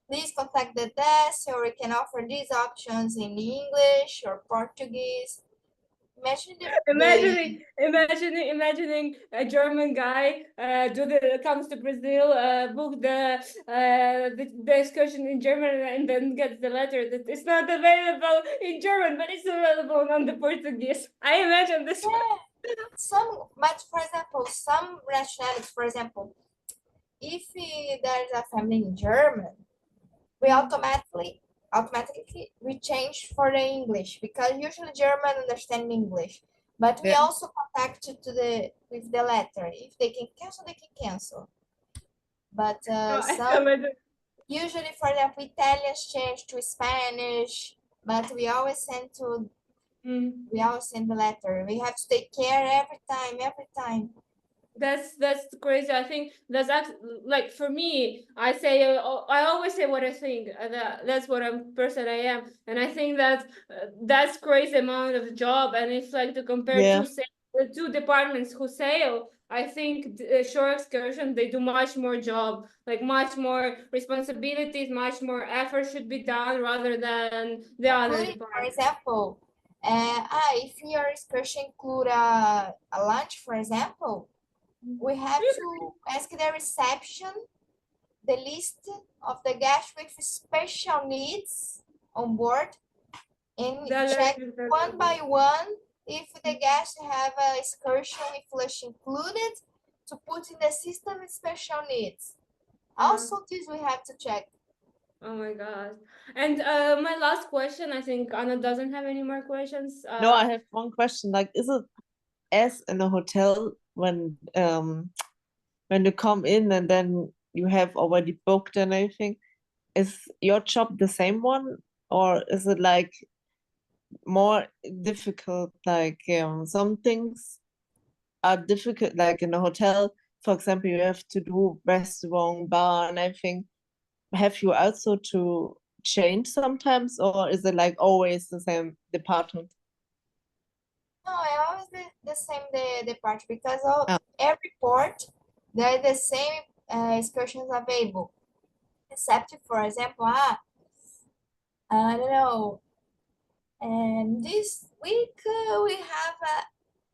Please contact the desk or we can offer these options in English or Portuguese. Imagine imagining a German guy comes to Brazil, book the excursion in German and then gets the letter that it's not available in German, but it's available on the Portuguese. I imagine this. But for example, some nationalities, for example, if there's a family in German, we automatically we change for the English because usually German understand English. But we also contact with the letter. If they can cancel, they can cancel. But usually, for example, Italians change to Spanish, but we always send to Mm. We always send the letter. We have to take care every time. That's crazy. I think like for me. I always say what I think. That's what I'm person I am, and I think that that's crazy amount of job. And if like to compare Yeah. the two departments who sail, I think shore excursion they do much more job, like much more responsibilities, much more effort should be done rather than the other Including, for department. example, if your excursion include a lunch, for example, we have to ask the reception the list of the guests with special needs on board and The check allergies that one by one if the guests have a excursion with lunch included to put in the system with special needs. Also, this we have to check. Oh my God. And my last question, I think Anna doesn't have any more questions. No, I have one question. Like, is it as in a hotel when you come in and then you have already booked and everything? Is your job the same one, or is it like more difficult? Like, some things are difficult, like in a hotel, for example, you have to do restaurant, bar, and everything. Have you also to change sometimes, or is it like always the same department? No, I always the same the part because of Oh, every port there are the same excursions available. Except for example, I don't know. And this week we have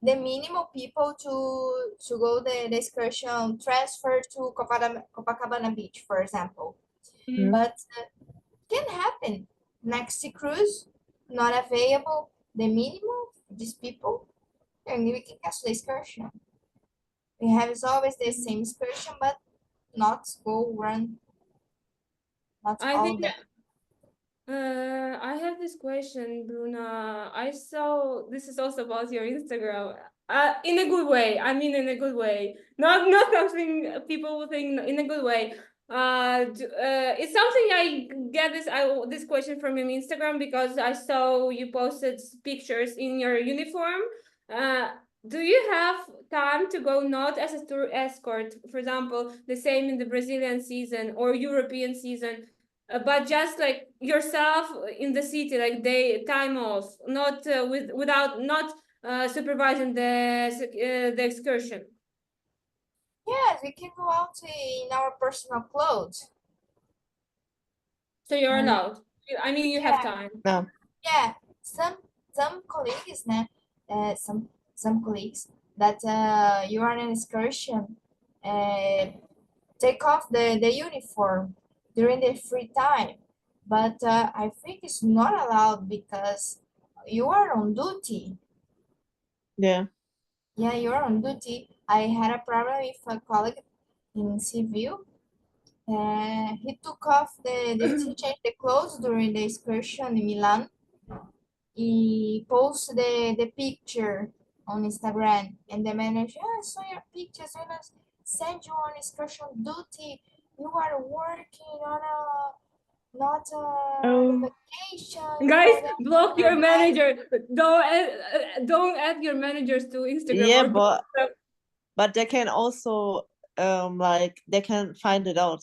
the minimum people to go the excursion transfer to Copacabana Beach, for example. Mm. mm, But can happen. Next cruise not available. The minimum these people, and we can cancel the excursion. We have is always the same excursion, but not go run, not I all think day. I have this question, Bruna. I saw this is also about your Instagram. In a good way. I mean, in a good way. Not something people will think in a good way. It's something I get this question from your Instagram because I saw you posted pictures in your uniform. Uh, do you have time to go not as a tour escort, for example, the same in the Brazilian season or European season? But just like yourself in the city, like day time off, not without not supervising the excursion. Yes, we can go out in our personal clothes. So you're And allowed. I mean, you have yeah, time. no. yeah, some colleagues, né? Some colleagues that you are on an excursion, uh, take off the uniform during the free time. But I think it's not allowed because you are on duty. Yeah. Yeah, you're on duty. I had a problem with a colleague in civil. He took off he changed the clothes during the excursion in Milan. He posted the picture on Instagram, and the manager, I saw your pictures when I sent you on excursion duty. You are working on a not on a Oh, vacation. You Guys, are there block your supervising. manager. Don't add your managers to Instagram yeah, or block but them. they can also like they can find it out,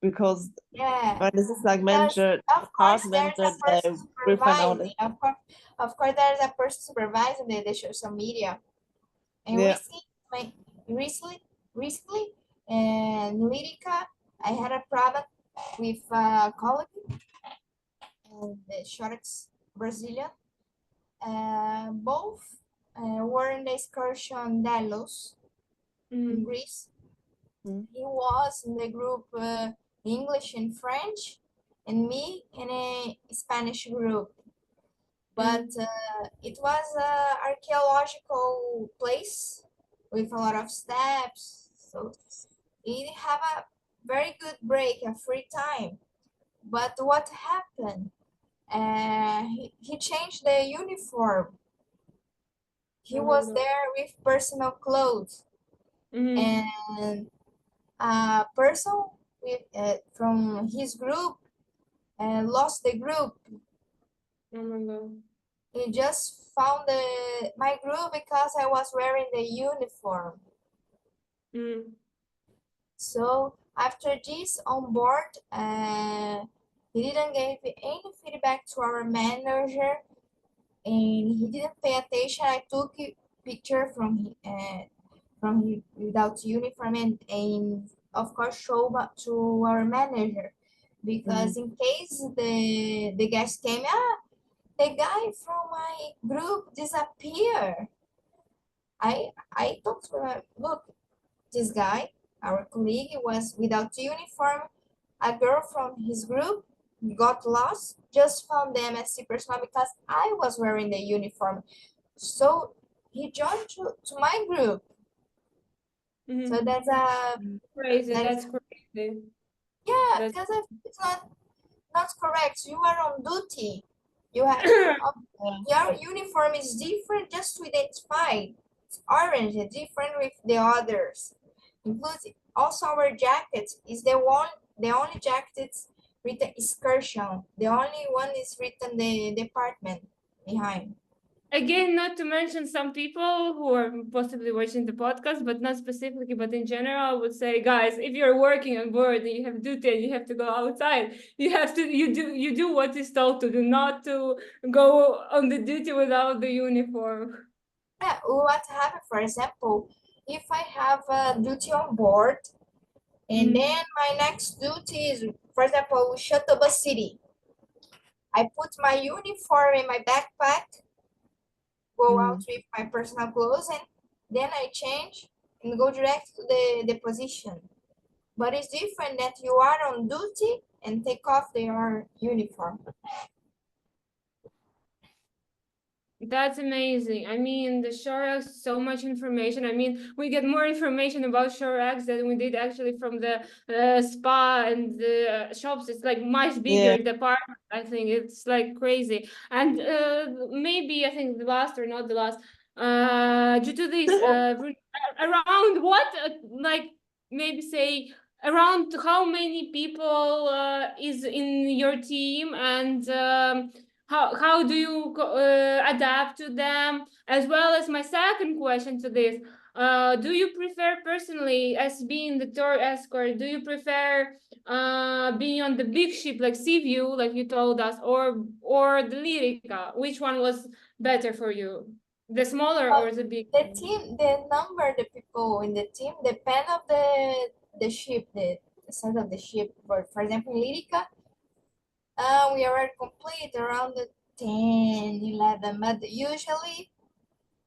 because Yeah, when this is like because manager, of course department, there's a that person will find out supervising. it. Of course there's a person supervising the social media. And Yeah. recently, and Lyrica, I had a problem with a colleague and the Shorex Brazilian. Both were in the excursion Delos in Mm, Greece. Mm, He was in the group English and French, and me in a Spanish group. But mm, it was an archaeological place with a lot of steps. So it have a very good break, a free time. But what happened? He changed the uniform. He oh my was God. there with personal clothes, Mm, and a person with from his group lost the group. oh my God. He just found my group because I was wearing the uniform. So after this on board, he didn't give any feedback to our manager, and he didn't pay attention. I took a picture from him without uniform, and of course show back to our manager, because in case the guest came, the guy from my group disappeared. I told him, look, this guy, our colleague, was without uniform. A girl from his group got lost, just found the MSC personnel because I was wearing the uniform. So he joined to my group. So that's crazy. that That's is, crazy. yeah, That's because it's not correct. You are on duty. You have your uniform is different just to identify. It's orange, it's different with the others. Includes also our jackets is the only jackets written excursion. The only one is written the department behind. Again, not to mention some people who are possibly watching the podcast, but not specifically, but in general, I would say, guys, if you're working on board and you have duty and you have to go outside, you do what is told to do, not to go on the duty without the uniform. Yeah, what happened, for example, if I have a duty on board, and then my next duty is, for example, shuttle bus city. I put my uniform in my backpack, go out with my personal clothes, and then I change and go direct to the position. But it's different that you are on duty and take off your uniform. That's amazing. I mean, the Shorax, so much information. I mean, we get more information about Shorax than we did actually from the spa and the shops. It's like much bigger department. I think it's like crazy. And maybe I think the last or not the last, due to this, around what, like maybe say around how many people is in your team, and how do you adapt to them, as well as my second question to this, do you prefer personally, as being the tour escort, do you prefer being on the big ship like Seaview, like you told us, or the Lyrica? Which one was better for you, the smaller or the big The team, the number, the people in the team depend of the ship, the size of the ship. For example, in Lyrica, we are complete around the 10, 11, but usually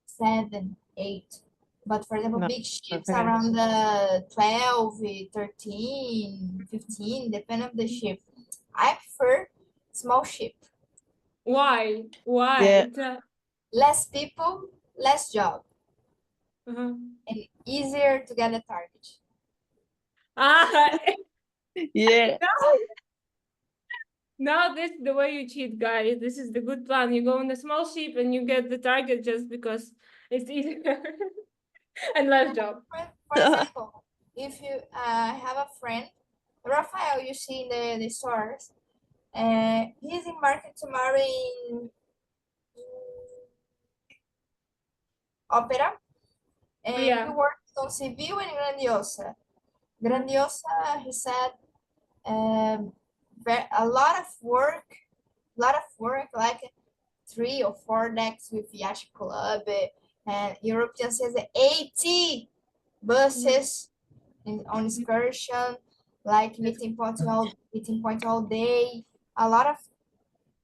7, 8. But for example, No, big ships okay. around the 12, 13, 15, depend of the ship. I prefer small ship. Why Yeah. Less people, less job, Uh-huh. and easier to get a target. Ah, Yeah. now this is the way you cheat, guys. This is the good plan. You go on a small ship and you get the target just because it's easier and less job. For example, if you have a friend, Rafael, you see in the stores, he's in market tomorrow in Opera, and he Yeah. works on Civil and Grandiosa. Grandiosa, he said, a lot of work, like 3 or 4 decks with Yacht Club, and European says 80 buses on excursion, like meeting point all day, a lot of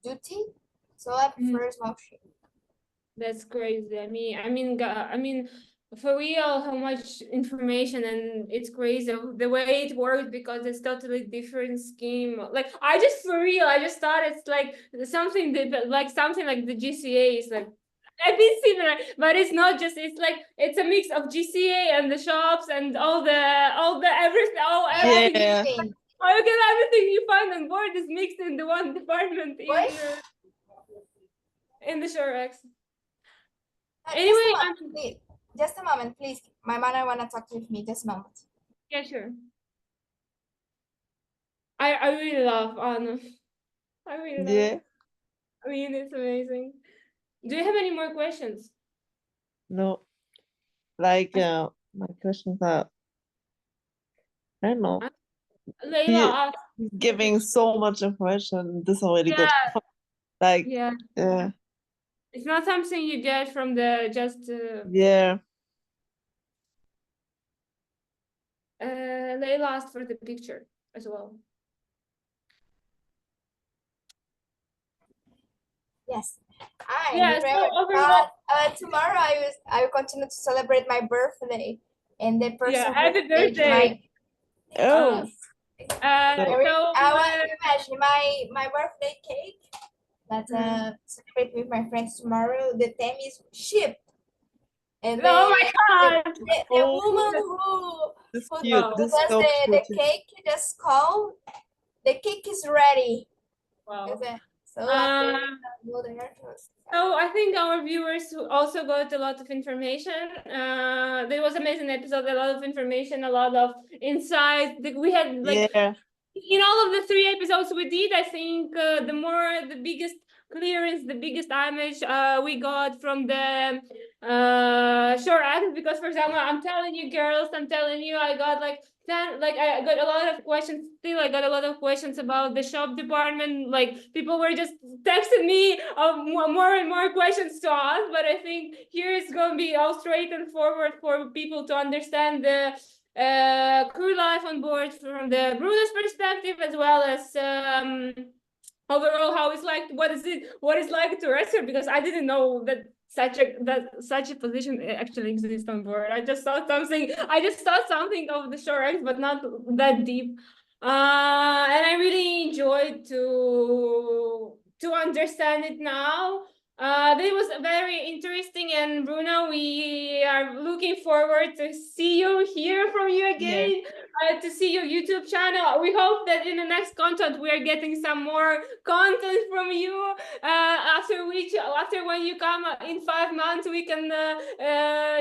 duty. So I prefer small ship. That's crazy. I mean, for real, how much information, and it's crazy the way it works because it's totally different scheme. Like I just thought it's like something that, like something like the GCA is like a bit similar, but it's not just. It's like it's a mix of GCA and the shops and all the everything, everything. Yeah. All you get everything you find on board is mixed in the one department in the Shorex. Anyway, Just a moment, please. My mother wanna talk with me. Just a moment. yeah, sure. I really love Anna. I really love. Yeah. I mean, it's amazing. Do you have any more questions? No, like my questions are, I don't know. Layla, He's giving so much information. This is already good. yeah, Like, yeah. yeah, It's not something you get from the just. yeah, Layla asked for the picture as well. Yes. Yeah. So Remember, overall, tomorrow I will continue to celebrate my birthday, and the person yeah. who Happy made birthday. oh, so, So I want to imagine my birthday cake that celebrate with my friends tomorrow. The theme is ship, and oh my God. the oh, woman this is who cute. Wow. This is does so the cute. cake just call the cake is ready. Wow. So after Uh, go there. So I think our viewers also got a lot of information. There was amazing episode, a lot of information, a lot of insights. We had like Yeah, in all of the 3 episodes we did, I think the biggest clearance, the biggest image we got from the short act. Because, for example, I'm telling you, girls, I'm telling you, I got like 10, like I got a lot of questions. Still, I got a lot of questions about the shop department. Like people were just texting me more and more questions to ask. But I think here it's going to be all straight and forward for people to understand the crew life on board from the Bruno's perspective, as well as overall how it's like, what is like to wrestle, because I didn't know that such a position actually exists on board. I just saw something of the shore X, but not that deep. And I really enjoyed to understand it now. This was very interesting, and Bruna, we are looking forward to see you, hear from you again, to see your YouTube channel. We hope that in the next content we are getting some more content from you. After when you come in 5 months, we can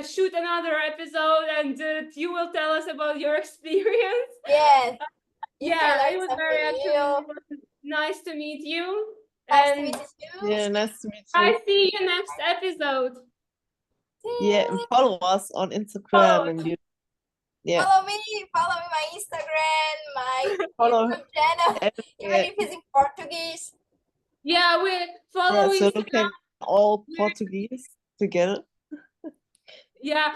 shoot another episode, and you will tell us about your experience. Yes. You can Yeah, learn it was something new. nice to meet you. Nice to And meet you. yeah, nice to meet I you. see you next episode. Yeah, and follow us on Instagram Oh, and you. Yeah, Follow me my Instagram, my follow YouTube channel, even everywhere. if it's in Portuguese. yeah, we follow Yeah, so you Instagram. can all Portuguese together. Yeah,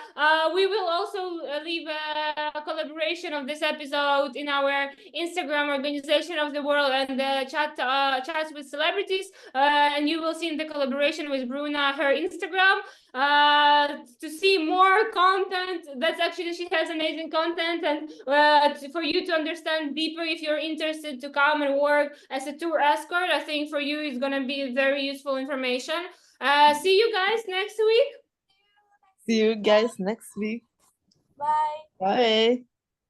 we will also leave a collaboration of this episode in our Instagram, Organization of the World, and chats with celebrities. And you will see in the collaboration with Bruna her Instagram to see more content. That's actually, she has amazing content, and for you to understand deeper, if you're interested to come and work as a tour escort, I think for you it's gonna be very useful information. See you guys next week. See you guys next week. Bye. Bye.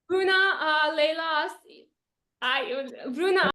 Bruna, Layla, Bruna